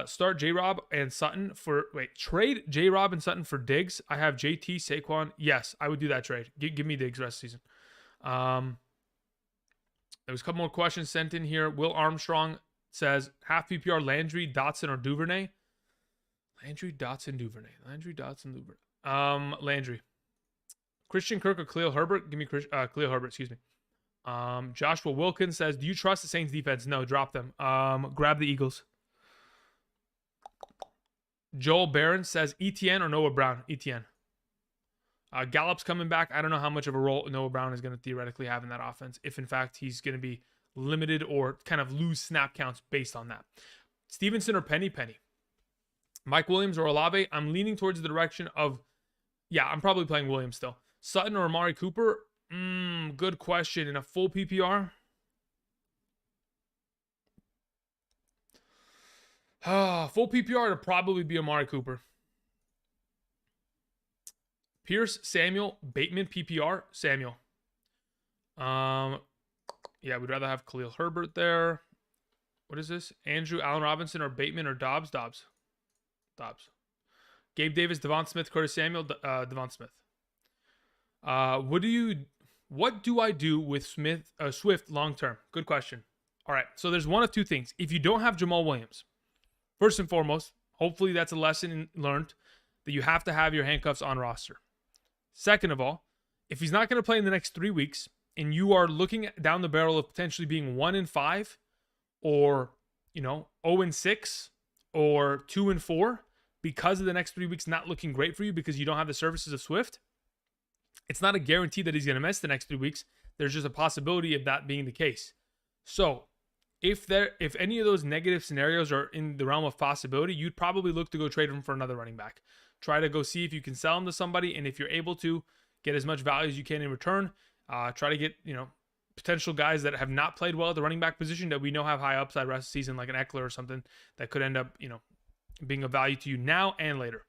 Start J-Rob and Sutton trade J-Rob and Sutton for Diggs. I have JT, Saquon. Yes, I would do that trade. Give me Diggs rest of the season. There was a couple more questions sent in here. Will Armstrong says, half PPR, Landry, Dotson, or Duvernay? Landry, Dotson, Duvernay. Landry. Christian Kirk or Khalil Herbert? Give me Khalil Herbert, excuse me. Joshua Wilkins says, do you trust the Saints defense? No, drop them. Grab the Eagles. Joel Barron says, ETN or Noah Brown? ETN. Gallup's coming back. I don't know how much of a role Noah Brown is going to theoretically have in that offense, if in fact he's going to be limited or kind of lose snap counts based on that. Stevenson or Penny? Mike Williams or Olave? I'm leaning towards the direction of, I'm probably playing Williams still. Sutton or Amari Cooper? Good question. In a full PPR? Full PPR to probably be Amari Cooper. Pierce, Samuel, Bateman, PPR, Samuel. We'd rather have Khalil Herbert there. What is this? Andrew, Allen Robinson, or Bateman, or Dobbs? Dobbs. Gabe Davis, Devon Smith, Curtis Samuel, Devon Smith. What do I do with Swift long term? Good question. All right, so there's one of two things. If you don't have Jamal Williams, first and foremost, hopefully that's a lesson learned that you have to have your handcuffs on roster. Second of all, if he's not going to play in the next 3 weeks and you are looking down the barrel of potentially being 1-5 or, 0-6 or 2-4 because of the next 3 weeks not looking great for you because you don't have the services of Swift, it's not a guarantee that he's going to miss the next 3 weeks. There's just a possibility of that being the case. So if any of those negative scenarios are in the realm of possibility, you'd probably look to go trade him for another running back. Try to go see if you can sell him to somebody, and if you're able to get as much value as you can in return, try to get potential guys that have not played well at the running back position that we know have high upside rest of the season, like an Eckler or something that could end up being of value to you now and later.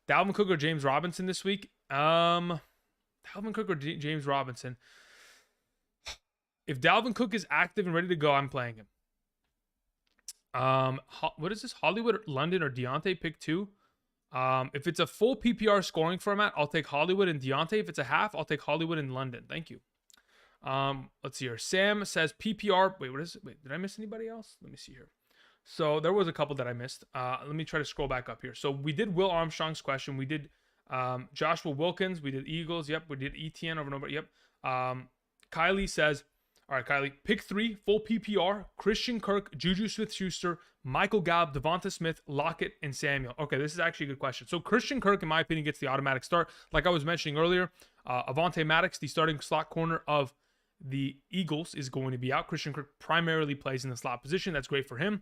Dalvin Cook or James Robinson this week? Dalvin Cook or James Robinson? If Dalvin Cook is active and ready to go, I'm playing him. What is this? Hollywood, London, or Deontay? Pick 2. If it's a full PPR scoring format, I'll take Hollywood and Deontay. If it's a half, I'll take Hollywood and London. Thank you. Let's see here. Sam says PPR. Wait, what is it? Wait, did I miss anybody else? Let me see here. So there was a couple that I missed. Let me try to scroll back up here. So we did Will Armstrong's question. We did Joshua Wilkins. We did Eagles. Yep. We did ETN over and over. Yep. Kylie says, all right, Kylie, pick 3, full PPR, Christian Kirk, Juju Smith-Schuster, Michael Gallup, Devonta Smith, Lockett, and Samuel. Okay, this is actually a good question. So Christian Kirk, in my opinion, gets the automatic start. Like I was mentioning earlier, Avonte Maddox, the starting slot corner of the Eagles, is going to be out. Christian Kirk primarily plays in the slot position. That's great for him.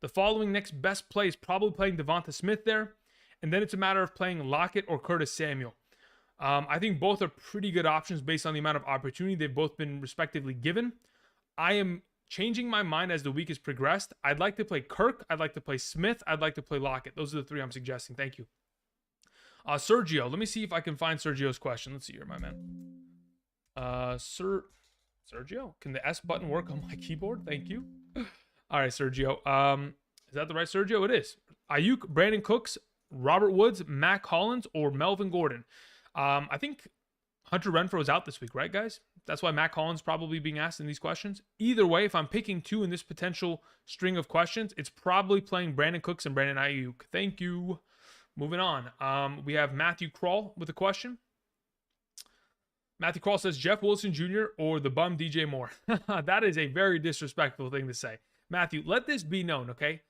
The following next best play is probably playing Devonta Smith there. And then it's a matter of playing Lockett or Curtis Samuel. I think both are pretty good options based on the amount of opportunity they've both been respectively given. I am changing my mind as the week has progressed. I'd like to play Kirk. I'd like to play Smith. I'd like to play Lockett. Those are the 3 I'm suggesting. Thank you. Sergio. Let me see if I can find Sergio's question. Let's see here, my man. Sergio, can the S button work on my keyboard? Thank you. All right, Sergio. Is that the right Sergio? It is. Ayuk, Brandon Cooks, Robert Woods, Mac Hollins, or Melvin Gordon? I think Hunter Renfrow is out this week, right, guys? That's why Mac Hollins probably being asked in these questions. Either way, if I'm picking 2 in this potential string of questions, it's probably playing Brandon Cooks and Brandon Ayuk. Thank you. Moving on. We have Matthew Kroll with a question. Matthew Kroll says, Jeff Wilson Jr. or the bum DJ Moore? That is a very disrespectful thing to say. Matthew, let this be known, okay?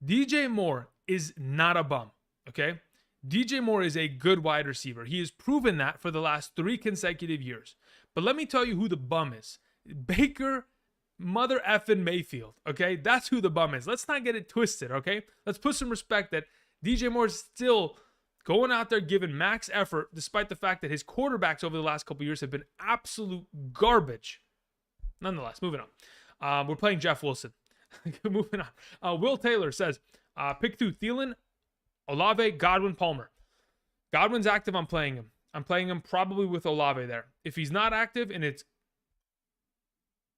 DJ Moore is not a bum, okay? DJ Moore is a good wide receiver. He has proven that for the last 3 consecutive years. But let me tell you who the bum is. Baker mother effing Mayfield, okay? That's who the bum is. Let's not get it twisted, okay? Let's put some respect that DJ Moore is still going out there giving max effort despite the fact that his quarterbacks over the last couple years have been absolute garbage. Nonetheless, moving on. We're playing Jeff Wilson. Moving on. Will Taylor says, pick 2, Thielen, Olave, Godwin, Palmer. Godwin's active. I'm playing him. I'm playing him probably with Olave there. If he's not active and it's,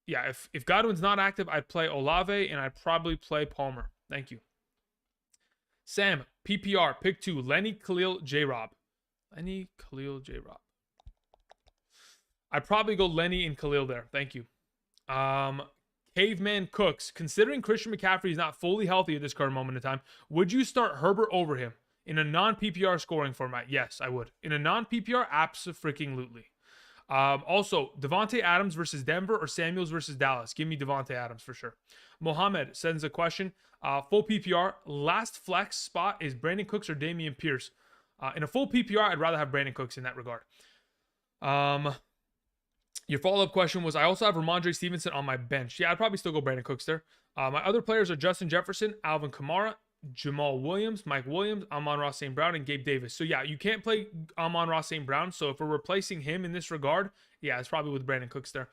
yeah, if Godwin's not active, I'd play Olave and I'd probably play Palmer. Thank you. Sam, PPR, pick 2, Lenny, Khalil, J-Rob. Lenny, Khalil, J-Rob. I'd probably go Lenny and Khalil there. Thank you. Caveman Cooks, considering Christian McCaffrey is not fully healthy at this current moment in time, would you start Herbert over him in a non-PPR scoring format? Yes, I would. In a non-PPR, absolutely. Also, Devontae Adams versus Denver or Samuels versus Dallas. Give me Devontae Adams for sure. Mohammed sends a question. Full PPR, last flex spot is Brandon Cooks or Dameon Pierce. In a full PPR, I'd rather have Brandon Cooks in that regard. Your follow-up question was, I also have Ramondre Stevenson on my bench. Yeah, I'd probably still go Brandon Cooks there. My other players are Justin Jefferson, Alvin Kamara, Jamal Williams, Mike Williams, Amon-Ra St. Brown, and Gabe Davis. So yeah, you can't play Amon-Ra St. Brown. So if we're replacing him in this regard, yeah, it's probably with Brandon Cooks there.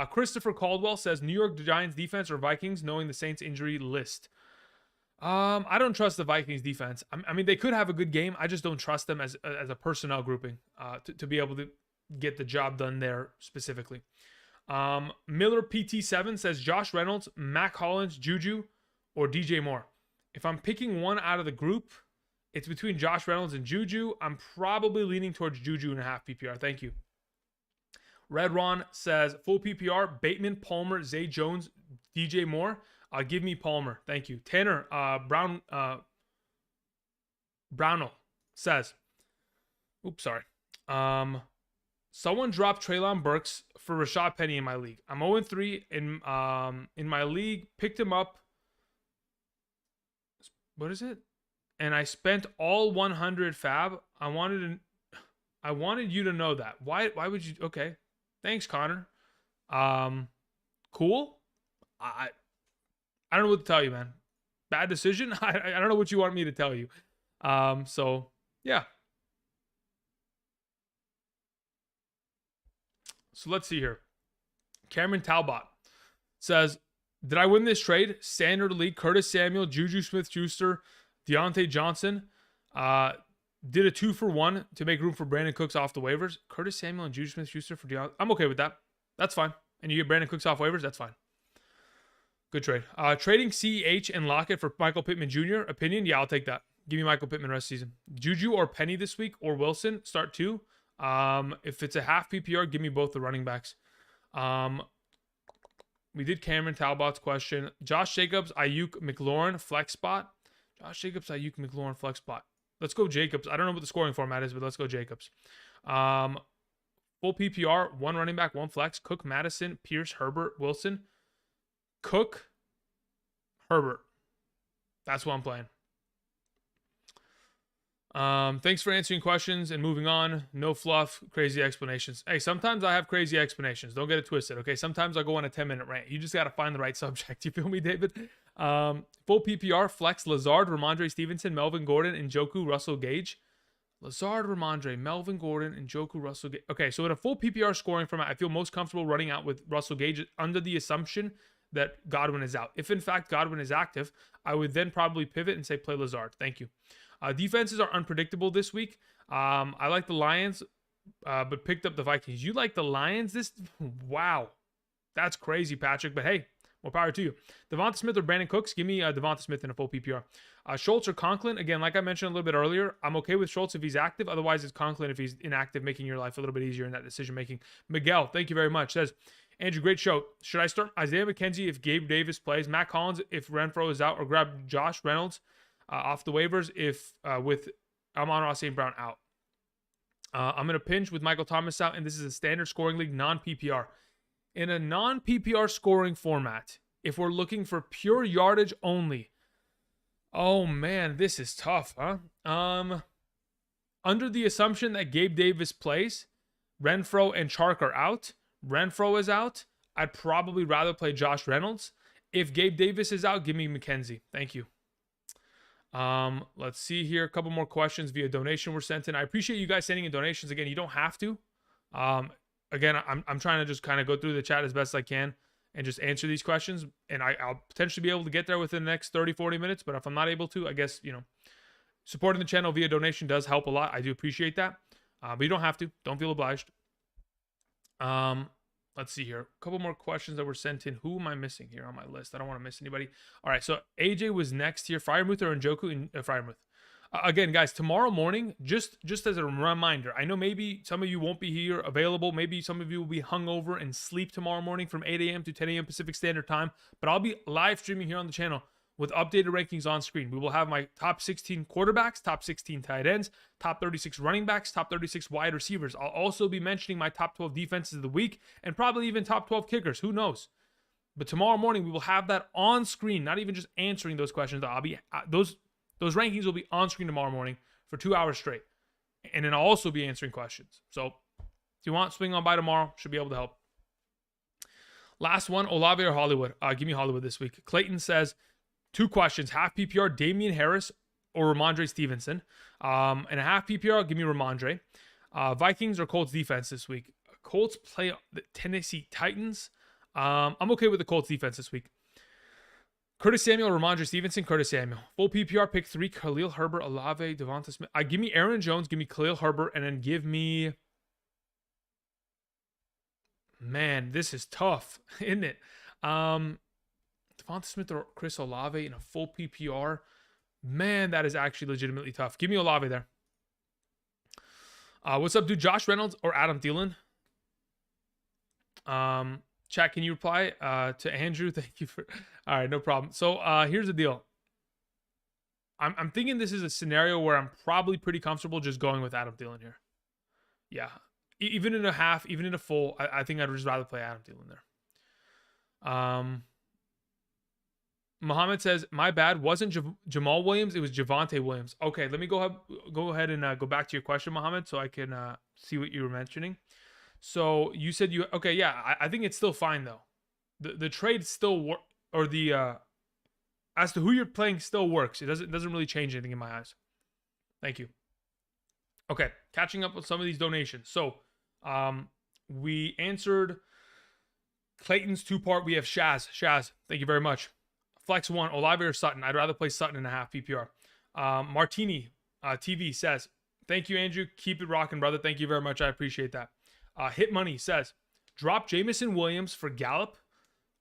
Christopher Caldwell says, New York Giants defense or Vikings, knowing the Saints injury list. I don't trust the Vikings defense. I mean, they could have a good game. I just don't trust them as a personnel grouping to be able to get the job done there specifically. Miller PT7 says Josh Reynolds, Mac Hollins, Juju, or DJ Moore. If I'm picking one out of the group, it's between Josh Reynolds and Juju. I'm probably leaning towards Juju and a half PPR. Thank you. Red Ron says full PPR, Bateman, Palmer, Zay Jones, DJ Moore. Give me Palmer. Thank you. Tanner Brownell says, oops, sorry. Someone dropped Treylon Burks for Rashad Penny in my league. I'm 0-3 in my league. Picked him up. What is it? And I spent all 100 fab. I wanted you to know that. Why would you? Okay. Thanks, Connor. Cool. I don't know what to tell you, man. Bad decision. I don't know what you want me to tell you. So yeah. So let's see here. Cameron Talbot says, did I win this trade? Standard league, Curtis Samuel, Juju Smith-Schuster, Deontay Johnson. Did a 2-for-1 to make room for Brandon Cooks off the waivers. Curtis Samuel and Juju Smith-Schuster for Deontay. I'm okay with that. That's fine. And you get Brandon Cooks off waivers, that's fine. Good trade. Trading CEH and Lockett for Michael Pittman Jr. Opinion? Yeah, I'll take that. Give me Michael Pittman rest of season. Juju or Penny this week or Wilson, start 2. If it's a half PPR, give me both the running backs. We did Cameron Talbot's question. Josh Jacobs, Ayuk, McLaurin, flex spot. Josh Jacobs, Ayuk, McLaurin, flex spot. Let's go Jacobs. I don't know what the scoring format is, but let's go Jacobs. Full PPR, 1 running back, 1 flex. Cook, Madison, Pierce, Herbert, Wilson. Cook, Herbert. That's what I'm playing. Thanks for answering questions and moving on. No fluff, crazy explanations. Hey, sometimes I have crazy explanations. Don't get it twisted, okay? Sometimes I go on a 10-minute rant. You just got to find the right subject. You feel me, David? Full PPR, flex, Lazard, Ramondre Stevenson, Melvin Gordon, and Njoku, Russell Gage. Lazard, Ramondre, Melvin Gordon, and Njoku, Russell Gage. Okay, so in a full PPR scoring format, I feel most comfortable running out with Russell Gage under the assumption that Godwin is out. If, in fact, Godwin is active, I would then probably pivot and say play Lazard. Thank you. Defenses are unpredictable this week. I like the Lions, but picked up the Vikings. You like the Lions? Wow. That's crazy, Patrick. But hey, more power to you. Devonta Smith or Brandon Cooks? Give me Devonta Smith in a full PPR. Schultz or Conklin? Again, like I mentioned a little bit earlier, I'm okay with Schultz if he's active. Otherwise, it's Conklin if he's inactive, making your life a little bit easier in that decision-making. Miguel, thank you very much. Says, Andrew, great show. Should I start Isaiah McKenzie if Gabe Davis plays? Matt Collins if Renfro is out? Or grab Josh Reynolds off the waivers if with Amon-Ra St. Brown out? I'm going to pinch with Michael Thomas out, and this is a standard scoring league, non-PPR. In a non-PPR scoring format, if we're looking for pure yardage only, oh man, this is tough, huh? Under the assumption that Gabe Davis plays, Renfro and Chark are out, Renfro is out, I'd probably rather play Josh Reynolds. If Gabe Davis is out, give me McKenzie. Thank you. Let's see here. A couple more questions via donation were sent in. I appreciate you guys sending in donations. Again, you don't have to. Again, I'm trying to just kind of go through the chat as best I can and just answer these questions. And I'll potentially be able to get there within the next 30, 40 minutes. But if I'm not able to, I guess, supporting the channel via donation does help a lot. I do appreciate that. But you don't have to. Don't feel obliged. Let's see here. A couple more questions that were sent in. Who am I missing here on my list? I don't want to miss anybody. All right, so AJ was next here. Fryermuth or Njoku? Fryermuth. Again, guys, tomorrow morning, just as a reminder, I know maybe some of you won't be here available. Maybe some of you will be hungover and sleep tomorrow morning from 8 a.m. to 10 a.m. Pacific Standard Time. But I'll be live streaming here on the channel with updated rankings on screen. We will have my top 16 quarterbacks, top 16 tight ends, top 36 running backs, top 36 wide receivers. I'll also be mentioning my top 12 defenses of the week and probably even top 12 kickers. Who knows? But tomorrow morning, we will have that on screen, not even just answering those questions. I'll be those rankings will be on screen tomorrow morning for 2 hours straight. And then I'll also be answering questions. So if you want, swing on by tomorrow. Should be able to help. Last one, Olave or Hollywood? Give me Hollywood this week. Clayton says, 2 questions. Half PPR, Damian Harris or Ramondre Stevenson. And a half PPR, give me Ramondre. Vikings or Colts defense this week? Colts play the Tennessee Titans. I'm okay with the Colts defense this week. Curtis Samuel or Ramondre Stevenson? Curtis Samuel. Full PPR, pick 3, Khalil Herbert, Olave, Devonta Smith. Give me Aaron Jones, give me Khalil Herbert, and then give me... Man, this is tough, isn't it? Devonta Smith or Chris Olave in a full PPR. Man, that is actually legitimately tough. Give me Olave there. What's up, dude? Josh Reynolds or Adam Thielen? Chat, can you reply to Andrew? Thank you for... All right, no problem. So here's the deal. I'm thinking this is a scenario where I'm probably pretty comfortable just going with Adam Thielen here. Yeah. Even in a half, even in a full, I think I'd just rather play Adam Thielen there. Muhammad says, my bad, wasn't Jamal Williams, it was Javonte Williams. Okay, let me go ahead and go back to your question, Muhammad, so I can see what you were mentioning. So you said okay, yeah, I think it's still fine though. The trade still or the as to who you're playing still works. It doesn't really change anything in my eyes. Thank you. Okay, catching up with some of these donations. So we answered Clayton's 2-part. We have Shaz. Thank you very much. Flex 1, Olave or Sutton? I'd rather play Sutton in a half PPR. Martini TV says, thank you, Andrew. Keep it rocking, brother. Thank you very much. I appreciate that. Hit Money says, drop Jamison Williams for Gallup.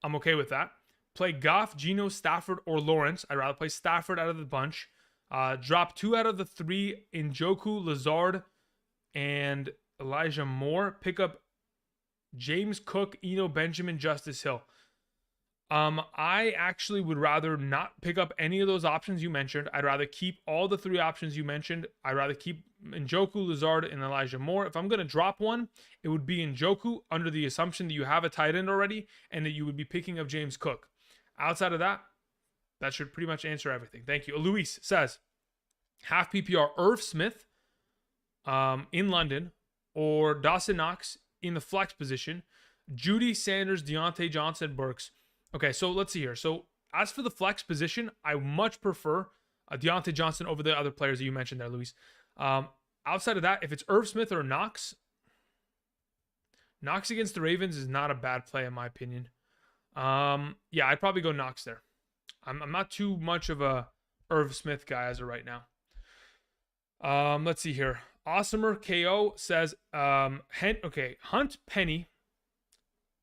I'm okay with that. Play Goff, Geno, Stafford, or Lawrence. I'd rather play Stafford out of the bunch. Drop 2 out of the 3 Njoku, Lazard, and Elijah Moore. Pick up James Cook, Eno Benjamin, Justice Hill. I actually would rather not pick up any of those options you mentioned. I'd rather keep all the 3 options you mentioned. I'd rather keep Njoku, Lazard, and Elijah Moore. If I'm going to drop one, it would be Njoku under the assumption that you have a tight end already and that you would be picking up James Cook. Outside of that, that should pretty much answer everything. Thank you. Luis says, half PPR, Irv Smith in London or Dawson Knox in the flex position, Judy, Sanders, Deontay Johnson, Burks. Okay, so let's see here. So as for the flex position, I much prefer Deontay Johnson over the other players that you mentioned there, Luis. Outside of that, if it's Irv Smith or Knox against the Ravens is not a bad play in my opinion. Yeah, I'd probably go Knox there. I'm not too much of a Irv Smith guy as of right now. Let's see here. Awesomer KO says, Hunt, Penny.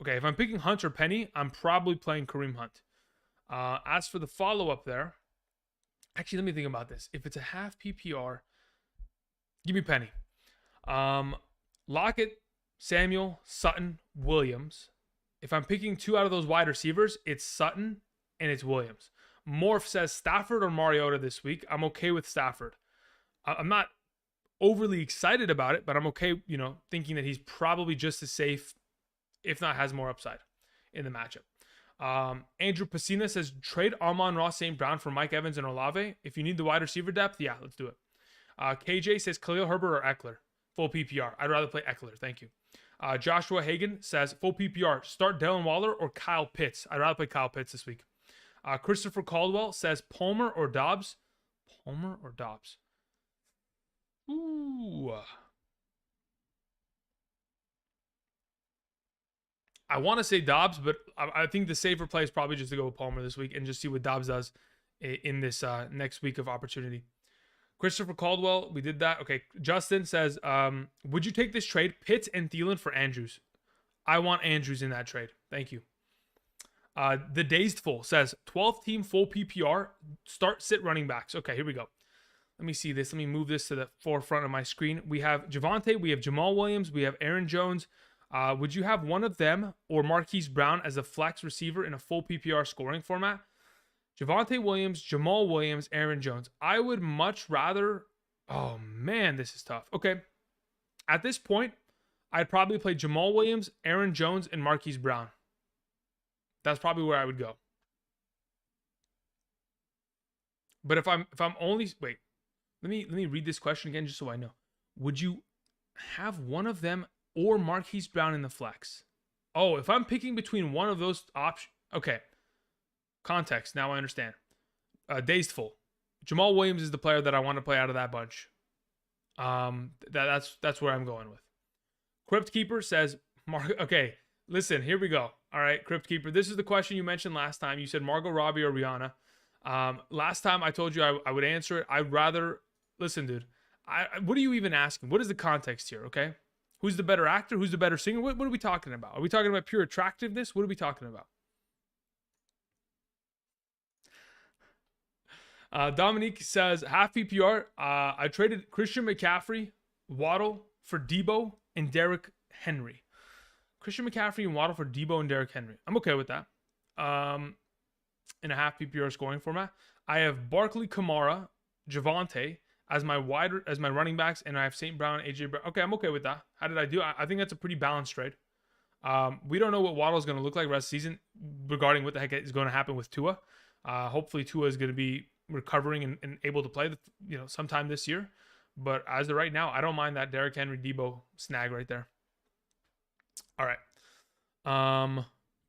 Okay, if I'm picking Hunt or Penny, I'm probably playing Kareem Hunt. As for the follow-up there, actually, let me think about this. If it's a half PPR, give me Penny. Lockett, Samuel, Sutton, Williams. If I'm picking 2 out of those wide receivers, it's Sutton and it's Williams. Morph says Stafford or Mariota this week. I'm okay with Stafford. I'm not overly excited about it, but I'm okay, thinking that he's probably just as safe, if not has more upside in the matchup. Andrew Pacina says, trade Amon-Ra St. Brown for Mike Evans and Olave. If you need the wide receiver depth, yeah, let's do it. KJ says, Khalil Herbert or Eckler. Full PPR. I'd rather play Eckler. Thank you. Joshua Hagan says, full PPR. Start Dylan Waller or Kyle Pitts. I'd rather play Kyle Pitts this week. Christopher Caldwell says, Palmer or Dobbs. Palmer or Dobbs? Ooh. I want to say Dobbs, but I think the safer play is probably just to go with Palmer this week and just see what Dobbs does in this next week of opportunity. Christopher Caldwell, we did that. Okay. Justin says, would you take this trade, Pitts and Thielen for Andrews? I want Andrews in that trade. Thank you. The Dazed Full says 12th team full PPR, start sit running backs. Okay, here we go. Let me see this. Let me move this to the forefront of my screen. We have Javonte, we have Jamal Williams, we have Aaron Jones. Would you have one of them or Marquise Brown as a flex receiver in a full PPR scoring format? Javonte Williams, Jamal Williams, Aaron Jones. I would much rather... Oh, man, this is tough. Okay. At this point, I'd probably play Jamal Williams, Aaron Jones, and Marquise Brown. That's probably where I would go. But if I'm only... Wait. Let me read this question again just so I know. Would you have one of them or Marquise Brown in the flex? Oh, if I'm picking between one of those options... Okay. Context. Now I understand. Dazed Full. Jamal Williams is the player that I want to play out of that bunch. That's where I'm going with. Crypt Keeper says... Okay, listen, here we go. All right, Crypt Keeper. This is the question you mentioned last time. You said Margot Robbie or Rihanna. Last time I told you I would answer it. I'd rather... Listen, dude. What are you even asking? What is the context here, okay? Who's the better actor? Who's the better singer? What are we talking about? Are we talking about pure attractiveness? What are we talking about? Dominique says, half PPR. I traded Christian McCaffrey, Waddle for Debo and Derrick Henry. Christian McCaffrey and Waddle for Debo and Derrick Henry. I'm okay with that. In a half PPR scoring format. I have Barkley, Kamara, Javonte as my running backs, and I have St. Brown, AJ Brown. Okay, I'm okay with that. How did I do? I think that's a pretty balanced trade. We don't know what Waddle is going to look like rest of the season regarding what the heck is going to happen with Tua. Hopefully Tua is going to be recovering and able to play sometime this year. But as of right now, I don't mind that Derrick Henry Debo snag right there. All right.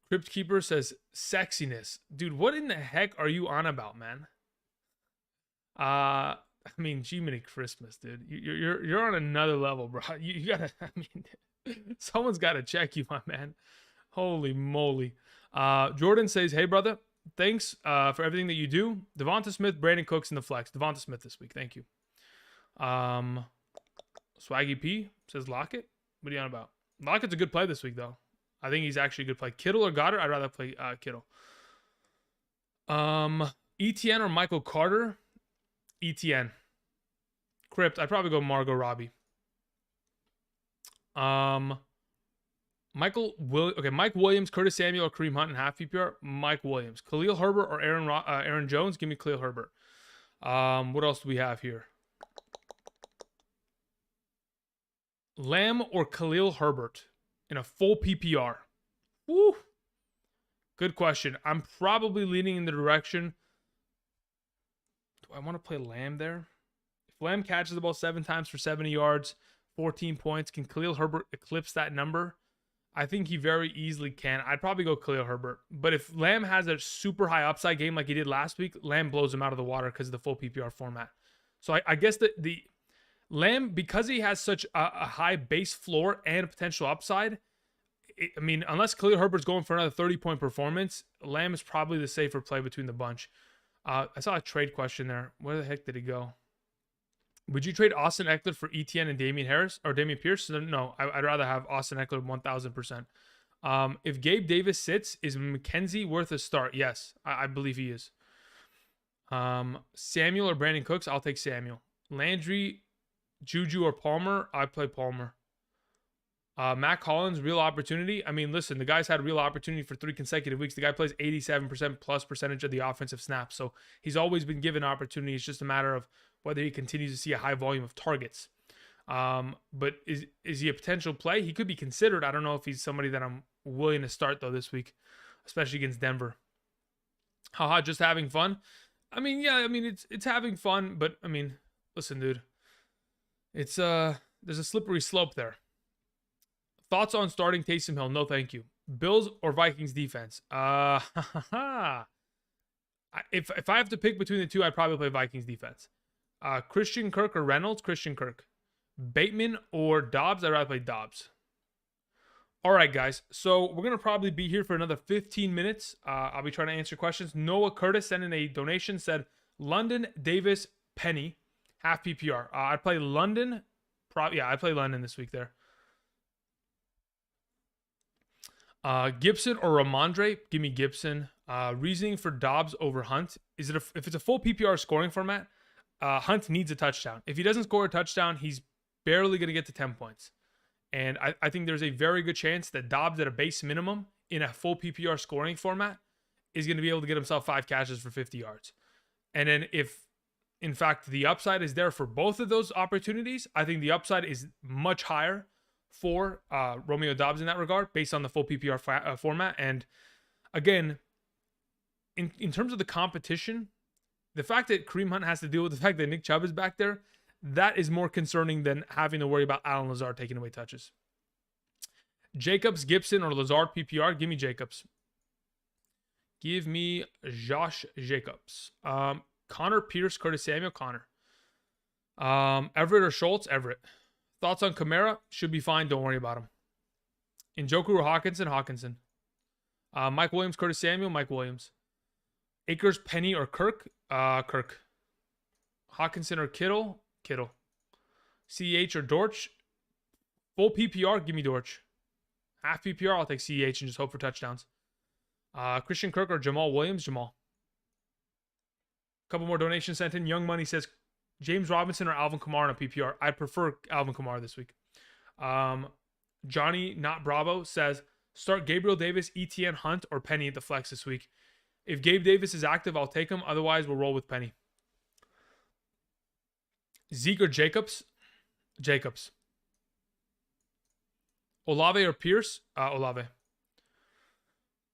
Crypt Keeper says sexiness. Dude, what in the heck are you on about, man? I mean, Jiminy Christmas, dude. You're on another level, bro. You gotta, I mean, someone's gotta check you, my man. Holy moly. Jordan says, hey, brother. Thanks for everything that you do. Devonta Smith, Brandon Cooks in the flex. Devonta Smith this week. Thank you. Swaggy P says Lockett. What are you on about? Lockett's a good play this week, though. I think he's actually a good play. Kittle or Goddard? I'd rather play Kittle. ETN or Michael Carter? ETN. Crypt. I'd probably go Margot Robbie. Mike Williams, Curtis Samuel, or Kareem Hunt in half PPR. Mike Williams. Khalil Herbert or Aaron Jones? Give me Khalil Herbert. What else do we have here? Lamb or Khalil Herbert in a full PPR? Woo. Good question. I'm probably leaning in the direction. Do I want to play Lamb there? If Lamb catches the ball 7 times for 70 yards, 14 points, can Khalil Herbert eclipse that number? I think he very easily can. I'd probably go Khalil Herbert. But if Lamb has a super high upside game like he did last week, Lamb blows him out of the water because of the full PPR format. So I guess that the Lamb, because he has such a high base floor and potential upside, I mean, unless Khalil Herbert's going for another 30-point performance, Lamb is probably the safer play between the bunch. I saw a trade question there. Where the heck did it go? Would you trade Austin Eckler for ETN and Damian Harris or Damian Pierce? No, I'd rather have Austin Eckler 1,000%. If Gabe Davis sits, is McKenzie worth a start? Yes, I believe he is. Samuel or Brandon Cooks? I'll take Samuel. Landry, Juju, or Palmer? I play Palmer. Matt Collins, real opportunity. I mean, listen, the guy's had real opportunity for 3 consecutive weeks. The guy plays 87% plus percentage of the offensive snaps. So he's always been given opportunity. It's just a matter of whether he continues to see a high volume of targets. But is he a potential play? He could be considered. I don't know if he's somebody that I'm willing to start, though, this week, especially against Denver. Haha, just having fun. I mean, yeah, I mean, it's having fun. But, I mean, listen, dude. It's there's a slippery slope there. Thoughts on starting Taysom Hill? No, thank you. Bills or Vikings defense? If I have to pick between the two, I'd probably play Vikings defense. Christian Kirk or Reynolds? Christian Kirk. Bateman or Dobbs? I'd rather play Dobbs. All right, guys. So we're going to probably be here for another 15 minutes. I'll be trying to answer questions. Noah Curtis sent in a donation, said London Davis Penny Half PPR. I'd play London. Yeah, I'd play London this week there. Gibson or Ramondre? Give me Gibson. Reasoning for Dobbs over Hunt. If it's a full PPR scoring format, Hunt needs a touchdown. If he doesn't score a touchdown, he's barely going to get to 10 points. And I think there's a very good chance that Dobbs at a base minimum in a full PPR scoring format is going to be able to get himself 5 catches for 50 yards. And then if, in fact, the upside is there for both of those opportunities, I think the upside is much higher for Romeo Dobbs in that regard based on the full PPR format. And again, in terms of the competition, the fact that Kareem Hunt has to deal with the fact that Nick Chubb is back there, that is more concerning than having to worry about Allen Lazard taking away touches. Jacobs, Gibson, or Lazard PPR? Give me Jacobs. Give me Josh Jacobs. Connor Pierce, Curtis Samuel, Connor. Everett or Schultz? Everett. Thoughts on Kamara? Should be fine. Don't worry about him. Njoku or Hawkinson? Hawkinson. Mike Williams, Curtis Samuel, Mike Williams. Akers, Penny, or Kirk? Kirk. Hawkinson or Kittle? Kittle. CH or Dortch? Full PPR, give me Dortch. Half PPR, I'll take CH and just hope for touchdowns. Christian Kirk or Jamal Williams? Jamal. Couple more donations sent in. Young Money says James Robinson or Alvin Kamara in a PPR. I'd prefer Alvin Kamara this week. Johnny Not Bravo says start Gabriel Davis, ETN, Hunt, or Penny at the flex this week. If Gabe Davis is active, I'll take him. Otherwise, we'll roll with Penny. Zeke or Jacobs? Jacobs. Olave or Pierce? Olave.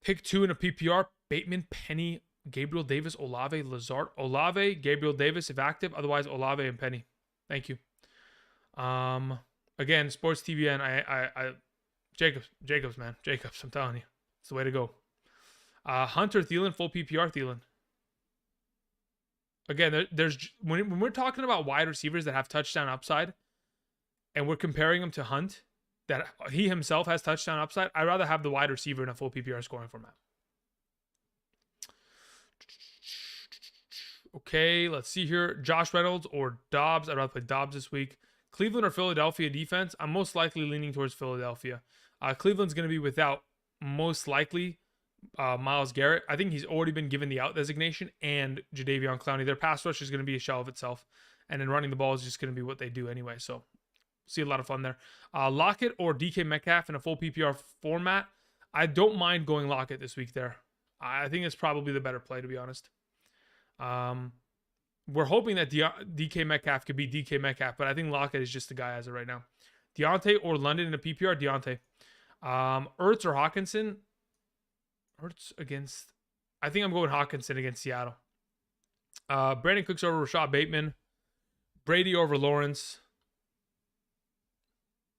Pick 2 in a PPR. Bateman, Penny, Gabriel Davis, Olave, Lazard. Olave, Gabriel Davis if active. Otherwise, Olave and Penny. Thank you. Again, Sports TVN. Jacobs, man. Jacobs, I'm telling you. It's the way to go. Hunter Thielen, full PPR Thielen. Again, there's when we're talking about wide receivers that have touchdown upside, and we're comparing them to Hunt, that he himself has touchdown upside, I'd rather have the wide receiver in a full PPR scoring format. Okay, let's see here. Josh Reynolds or Dobbs. I'd rather play Dobbs this week. Cleveland or Philadelphia defense. I'm most likely leaning towards Philadelphia. Cleveland's going to be without, most likely, Myles Garrett. I think he's already been given the out designation, and Jadeveon Clowney. Their pass rush is going to be a shell of itself, and then running the ball is just going to be what they do anyway. So, see a lot of fun there. Lockett or DK Metcalf in a full PPR format. I don't mind going Lockett this week there. I think it's probably the better play, to be honest. We're hoping that DK Metcalf could be DK Metcalf, but I think Lockett is just the guy as of right now. Deontay or London in a PPR? Deontay. Ertz or Hawkinson? Ertz against... I think I'm going Hawkinson against Seattle. Brandon Cooks over Rashad Bateman. Brady over Lawrence.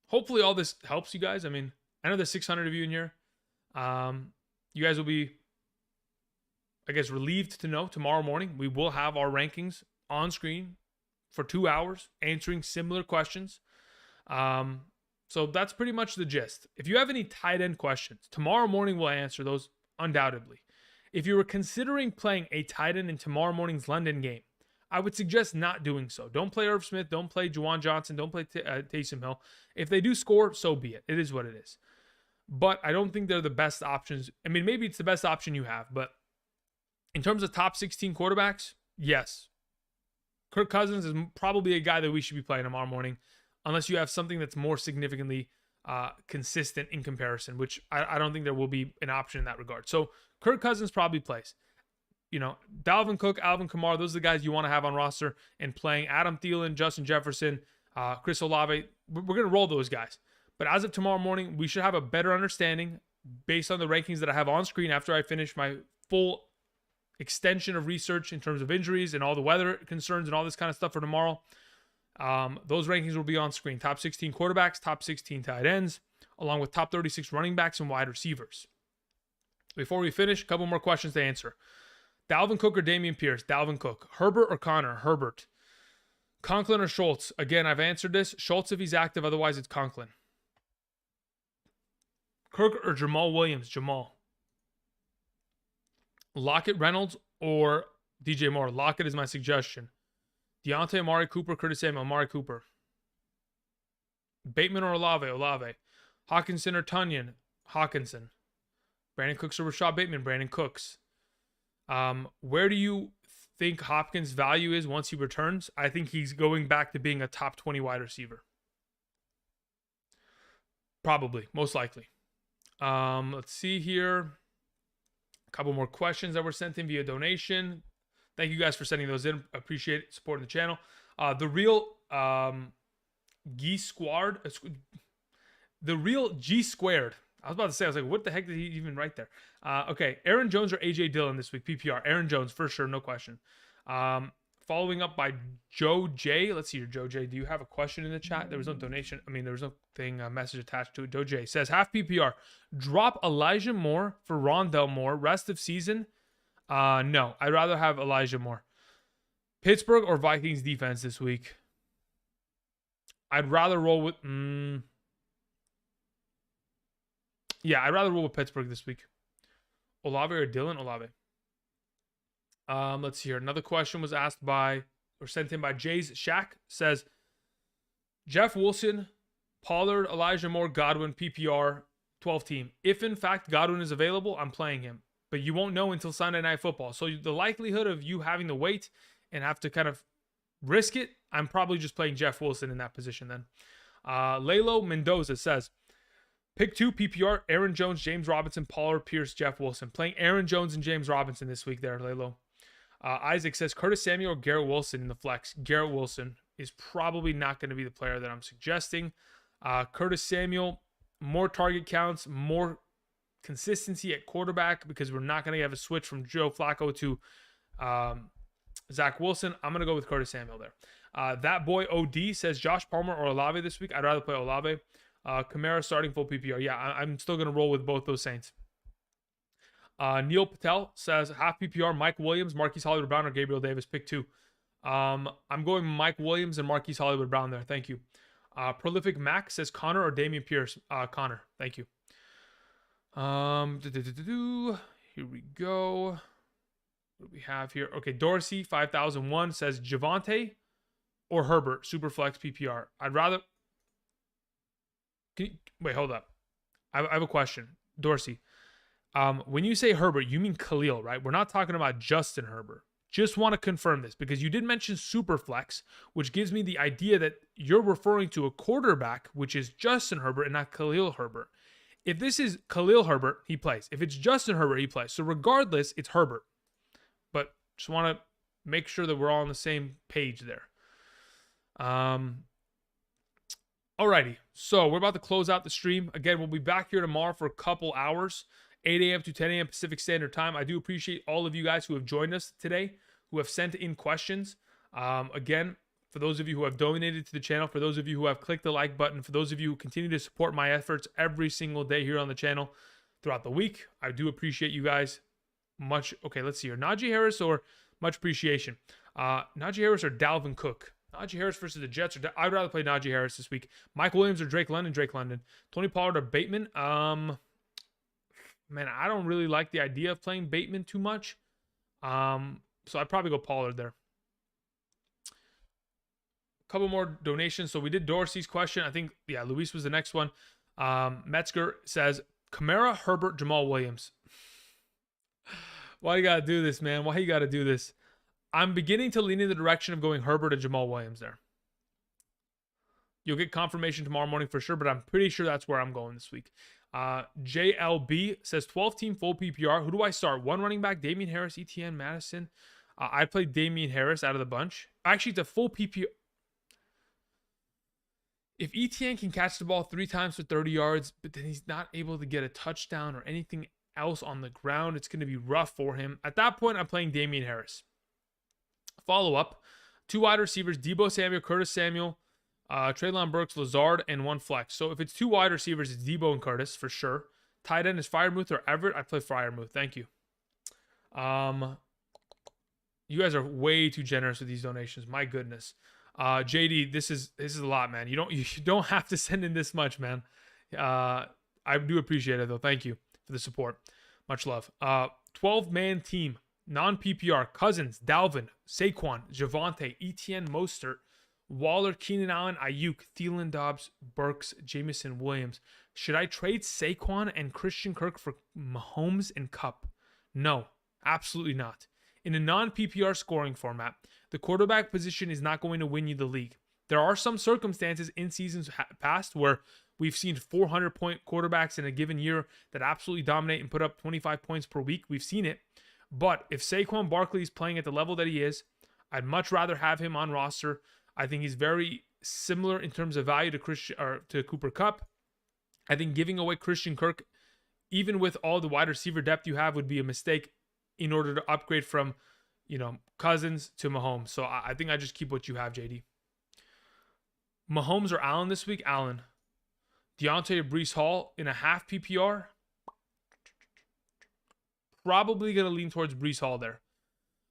Hopefully all this helps you guys. I mean, I know there's 600 of you in here. You guys will be, I guess, relieved to know tomorrow morning we will have our rankings on screen for 2 hours answering similar questions. So that's pretty much the gist. If you have any tight end questions, tomorrow morning we'll answer those undoubtedly. If you were considering playing a tight end in tomorrow morning's London game, I would suggest not doing so. Don't play Irv Smith. Don't play Juwan Johnson. Don't play Taysom Hill. If they do score, so be it. It is what it is. But I don't think they're the best options. I mean, maybe it's the best option you have, but in terms of top 16 quarterbacks, yes. Kirk Cousins is probably a guy that we should be playing tomorrow morning, unless you have something that's more significantly consistent in comparison, which I don't think there will be an option in that regard. So Kirk Cousins probably plays. You know, Dalvin Cook, Alvin Kamara, those are the guys you want to have on roster and playing. Adam Thielen, Justin Jefferson, Chris Olave. We're going to roll those guys. But as of tomorrow morning, we should have a better understanding based on the rankings that I have on screen after I finish my full extension of research in terms of injuries and all the weather concerns and all this kind of stuff for tomorrow. Those rankings will be on screen. Top 16 quarterbacks, top 16 tight ends, along with top 36 running backs and wide receivers. Before we finish, a couple more questions to answer. Dalvin Cook or Dameon Pierce? Dalvin Cook. Herbert or Connor? Herbert. Conklin or Schultz? Again, I've answered this. Schultz if he's active, otherwise it's Conklin. Kirk or Jamal Williams? Jamal. Lockett, Reynolds, or DJ Moore? Lockett is my suggestion. Deontay, Amari Cooper, Curtis Samuel, Amari Cooper. Bateman or Olave, Olave. Hawkinson or Tunyon, Hawkinson. Brandon Cooks or Rashad Bateman, Brandon Cooks. Where do you think Hopkins' value is once he returns? I think he's going back to being a top 20 wide receiver. Probably, most likely. Let's see here. A couple more questions that were sent in via donation. Thank you guys for sending those in. Appreciate it, supporting the channel. The real G squared. The real G squared. I was about to say, I was like, what the heck did he even write there? Okay, Aaron Jones or AJ Dillon this week? PPR. Aaron Jones for sure, no question. Following up by Joe J. Let's see here, Joe J. Do you have a question in the chat? There was no donation. I mean, there was no thing, message attached to it. Joe J says, half PPR. Drop Elijah Moore for Rondell Moore rest of season. No, I'd rather have Elijah Moore. Pittsburgh or Vikings defense this week? I'd rather roll with... Yeah, I'd rather roll with Pittsburgh this week. Olave or Dillon? Olave. Let's see here. Another question was asked by, or sent in by Jay's Shaq. Says, Jeff Wilson, Pollard, Elijah Moore, Godwin, PPR, 12 team. If in fact Godwin is available, I'm playing him. But you won't know until Sunday Night Football. So the likelihood of you having to wait and have to kind of risk it, I'm probably just playing Jeff Wilson in that position then. Lalo Mendoza says, pick 2 PPR, Aaron Jones, James Robinson, Pollard, Pierce, Jeff Wilson. Playing Aaron Jones and James Robinson this week there, Lalo. Isaac says, Curtis Samuel or Garrett Wilson in the flex. Garrett Wilson is probably not going to be the player that I'm suggesting. Curtis Samuel, more target counts, more consistency at quarterback because we're not going to have a switch from Joe Flacco to Zach Wilson. I'm going to go with Curtis Samuel there. That boy OD says, Josh Palmer or Olave this week. I'd rather play Olave. Kamara starting full PPR. Yeah, I'm still going to roll with both those Saints. Neil Patel says half PPR, Mike Williams, Marquise Hollywood Brown, or Gabriel Davis. Pick 2. I'm going Mike Williams and Marquise Hollywood Brown there. Thank you. Prolific Mac says Connor or Damian Pierce. Connor. Thank you. Here we go. What do we have here? Okay, Dorsey 5001 says Javonte or Herbert. Superflex PPR. I'd rather... Wait, hold up. I have a question. Dorsey. When you say Herbert, you mean Khalil, right? We're not talking about Justin Herbert. Just want to confirm this because you did mention Superflex, which gives me the idea that you're referring to a quarterback, which is Justin Herbert and not Khalil Herbert. If this is Khalil Herbert, he plays. If it's Justin Herbert, he plays. So regardless, it's Herbert. But just want to make sure that we're all on the same page there. Alrighty, so we're about to close out the stream. Again, we'll be back here tomorrow for a couple hours, 8 a.m. to 10 a.m. Pacific Standard Time. I do appreciate all of you guys who have joined us today, who have sent in questions. Again, for those of you who have donated to the channel, for those of you who have clicked the like button, for those of you who continue to support my efforts every single day here on the channel throughout the week, I do appreciate you guys much. Okay, let's see here. Najee Harris or much appreciation. Najee Harris or Dalvin Cook. Najee Harris versus the Jets. I'd rather play Najee Harris this week. Mike Williams or Drake London. Drake London. Tony Pollard or Bateman. Man, I don't really like the idea of playing Bateman too much. So I'd probably go Pollard there. A couple more donations. So we did Dorsey's question. I think, yeah, Luis was the next one. Metzger says, Kamara, Herbert, Jamal Williams. Why you got to do this, man? Why you got to do this? I'm beginning to lean in the direction of going Herbert and Jamal Williams there. You'll get confirmation tomorrow morning for sure, but I'm pretty sure that's where I'm going this week. JLB says 12-team full PPR. Who do I start? One running back, Damian Harris, ETN, Madison. I'd play Damian Harris out of the bunch. Actually, it's a full PPR. If ETN can catch the ball 3 times for 30 yards, but then he's not able to get a touchdown or anything else on the ground, it's going to be rough for him. At that point, I'm playing Damian Harris. Follow up, 2 wide receivers, Deebo Samuel, Curtis Samuel, Treylon Burks, Lazard, and 1 flex. So if it's 2 wide receivers, it's Deebo and Curtis for sure. Tight end is Freiermuth or Everett. I play Freiermuth. Thank you. You guys are way too generous with these donations. My goodness. JD, this is a lot, man. You don't have to send in this much, man. I do appreciate it though. Thank you for the support. Much love. 12-man team. Non-PPR, Cousins, Dalvin, Saquon, Javonte, Etienne, Mostert, Waller, Keenan Allen, Ayuk, Thielen, Dobbs, Burks, Jamison, Williams. Should I trade Saquon and Christian Kirk for Mahomes and Cup? No, absolutely not. In a non-PPR scoring format, the quarterback position is not going to win you the league. There are some circumstances in seasons past where we've seen 400-point quarterbacks in a given year that absolutely dominate and put up 25 points per week. We've seen it. But if Saquon Barkley is playing at the level that he is, I'd much rather have him on roster. I think he's very similar in terms of value to Cooper Kupp. I think giving away Christian Kirk, even with all the wide receiver depth you have, would be a mistake in order to upgrade from, Cousins to Mahomes. So I think I just keep what you have, JD. Mahomes or Allen this week? Allen. Deontay or Breece Hall in a half PPR? Probably going to lean towards Breece Hall there.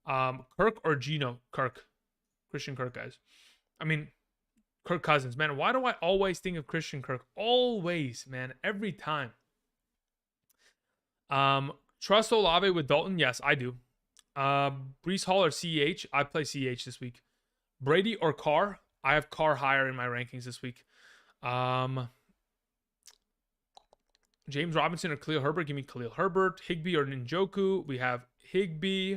Kirk or Geno? Kirk. Christian Kirk, guys. I mean, Kirk Cousins. Man, why do I always think of Christian Kirk? Always, man. Every time. Trust Olave with Dalton? Yes, I do. Breece Hall or CEH? I play CEH this week. Brady or Carr? I have Carr higher in my rankings this week. James Robinson or Khalil Herbert? Give me Khalil Herbert. Higbee or Njoku? We have Higbee.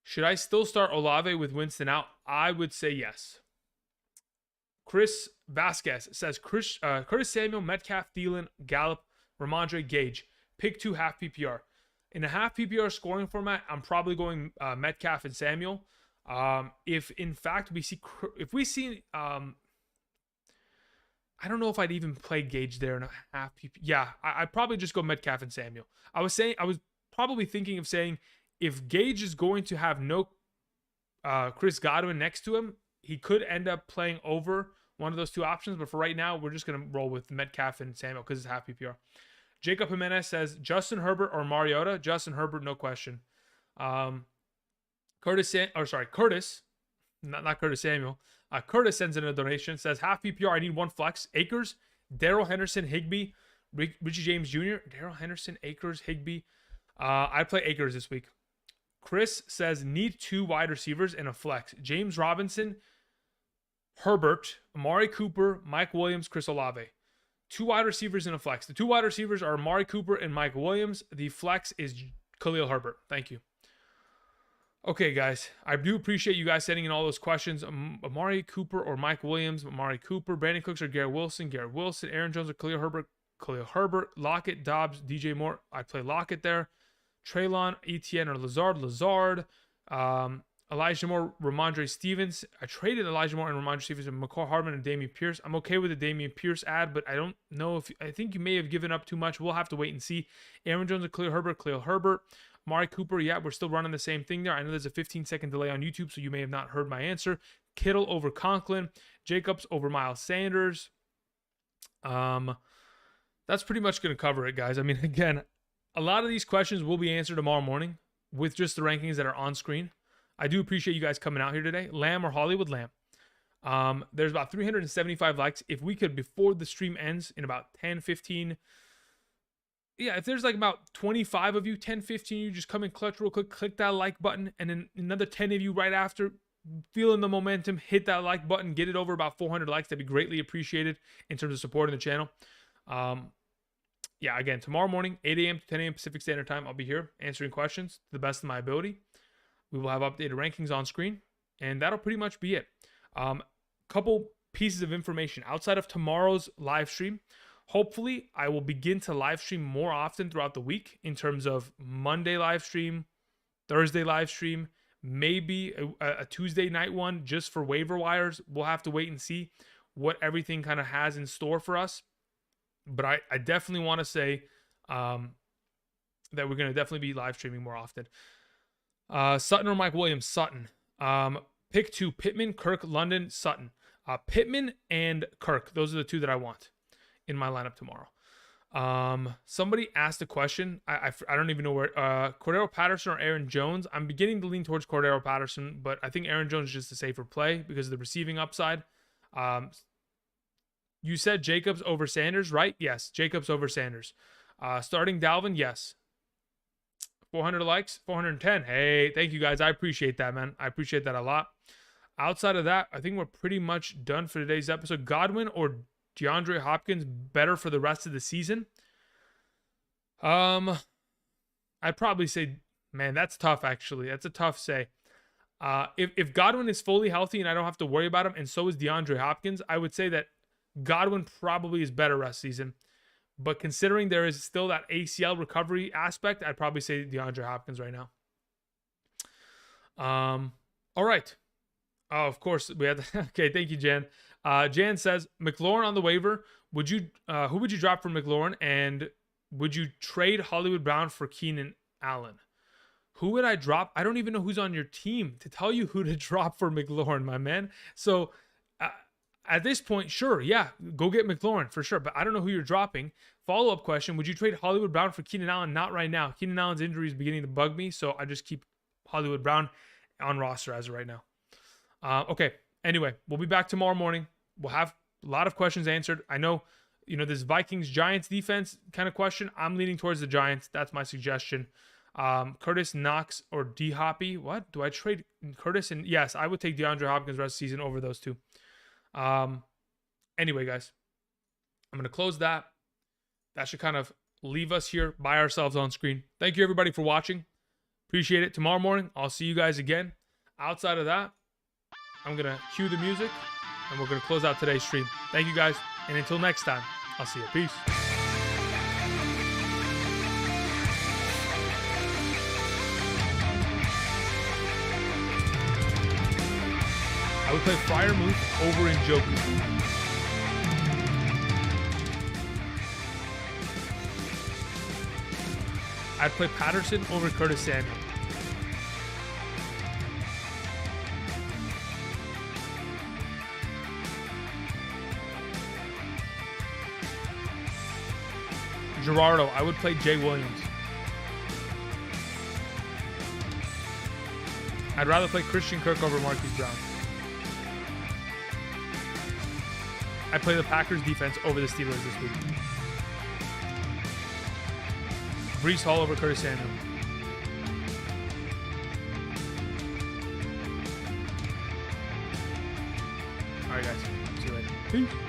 Should I still start Olave with Winston out? I would say yes. Chris Vasquez says Curtis Samuel, Metcalf, Thielen, Gallup, Ramondre, Gage. Pick 2 half PPR. In a half PPR scoring format, I'm probably going Metcalf and Samuel. If in fact we see, I don't know if I'd even play Gage there in a half PPR. Yeah, I'd probably just go Metcalf and Samuel. I was probably thinking of saying if Gage is going to have no Chris Godwin next to him, he could end up playing over one of those two options. But for right now, we're just going to roll with Metcalf and Samuel because it's half PPR. Jacob Jimenez says Justin Herbert or Mariota. Justin Herbert, no question. Curtis, not Curtis Samuel. Curtis sends in a donation. Says half PPR. I need one flex. Akers, Darrell Henderson, Higbee, Richie James Jr. Darrell Henderson, Akers, Higbee. I'd play Akers this week. Chris says need 2 wide receivers and a flex. James Robinson, Herbert, Amari Cooper, Mike Williams, Chris Olave. 2 wide receivers and a flex. The 2 wide receivers are Amari Cooper and Mike Williams. The flex is Khalil Herbert. Thank you. Okay, guys. I do appreciate you guys sending in all those questions. Amari Cooper or Mike Williams. Amari Cooper. Brandon Cooks or Garrett Wilson. Garrett Wilson. Aaron Jones or Khalil Herbert. Khalil Herbert. Lockett, Dobbs, DJ Moore. I'd play Lockett there. Traylon, Etienne or Lazard. Elijah Moore, Ramondre Stevens. I traded Elijah Moore and Ramondre Stevens and McCall Hardman and Dameon Pierce. I'm okay with the Dameon Pierce ad, but I don't know I think you may have given up too much. We'll have to wait and see. Aaron Jones and Khalil Herbert. Amari Cooper, yeah, we're still running the same thing there. I know there's a 15-second delay on YouTube, so you may have not heard my answer. Kittle over Conklin. Jacobs over Miles Sanders. That's pretty much going to cover it, guys. I mean, again, a lot of these questions will be answered tomorrow morning with just the rankings that are on screen. I do appreciate you guys coming out here today. Lamb or Hollywood Lamb. There's about 375 likes. If we could, before the stream ends, in about 10, 15. Yeah, if there's like about 25 of you, 10, 15, you just come in clutch real quick, click that like button, and then another 10 of you right after, feeling the momentum, hit that like button, get it over about 400 likes. That'd be greatly appreciated in terms of supporting the channel. Yeah, again, tomorrow morning, 8 a.m. to 10 a.m. Pacific Standard Time, I'll be here answering questions to the best of my ability. We will have updated rankings on screen, and that'll pretty much be it. Couple pieces of information outside of tomorrow's live stream. Hopefully, I will begin to live stream more often throughout the week in terms of Monday live stream, Thursday live stream, maybe a Tuesday night one just for waiver wires. We'll have to wait and see what everything kind of has in store for us. But I definitely want to say that we're going to definitely be live streaming more often. Sutton or Mike Williams? Sutton. Pick 2, Pittman, Kirk, London, Sutton. Pittman and Kirk. Those are the 2 that I want in my lineup tomorrow. Somebody asked a question. I don't even know where. Cordero Patterson or Aaron Jones? I'm beginning to lean towards Cordero Patterson, but I think Aaron Jones is just a safer play because of the receiving upside. You said Jacobs over Sanders, right? Yes, Jacobs over Sanders. Starting Dalvin, yes. 400 likes, 410. Hey, thank you guys. I appreciate that, man. I appreciate that a lot. Outside of that, I think we're pretty much done for today's episode. Godwin or DeAndre Hopkins better for the rest of the season? I'd probably say, man, that's tough actually. That's a tough say. If Godwin is fully healthy and I don't have to worry about him, and so is DeAndre Hopkins, I would say that Godwin probably is better rest season. But considering there is still that ACL recovery aspect, I'd probably say DeAndre Hopkins right now. All right. Oh, of course we had. Okay, thank you, Jan. Jan says McLaurin on the waiver. Would you? Who would you drop for McLaurin? And would you trade Hollywood Brown for Keenan Allen? Who would I drop? I don't even know who's on your team to tell you who to drop for McLaurin, my man. So at this point, sure, yeah, go get McLaurin for sure. But I don't know who you're dropping. Follow-up question, would you trade Hollywood Brown for Keenan Allen? Not right now. Keenan Allen's injury is beginning to bug me, so I just keep Hollywood Brown on roster as of right now. Okay, anyway, we'll be back tomorrow morning. We'll have a lot of questions answered. I know, this Vikings-Giants defense kind of question. I'm leaning towards the Giants. That's my suggestion. Curtis Knox or D-Hoppy. What? Do I trade Curtis? And yes, I would take DeAndre Hopkins rest of the season over those two. Anyway, guys, I'm going to close that. That should kind of leave us here by ourselves on screen. Thank you, everybody, for watching. Appreciate it. Tomorrow morning, I'll see you guys again. Outside of that, I'm going to cue the music, and we're going to close out today's stream. Thank you, guys. And until next time, I'll see you. Peace. I would play Freiermuth over Njoku. I'd play Patterson over Curtis Samuel. Gerardo, I would play Jay Williams. I'd rather play Christian Kirk over Marquise Brown. I play the Packers defense over the Steelers this week. Breece Hall over Curtis Samuel. All right, guys. See you later. Peace.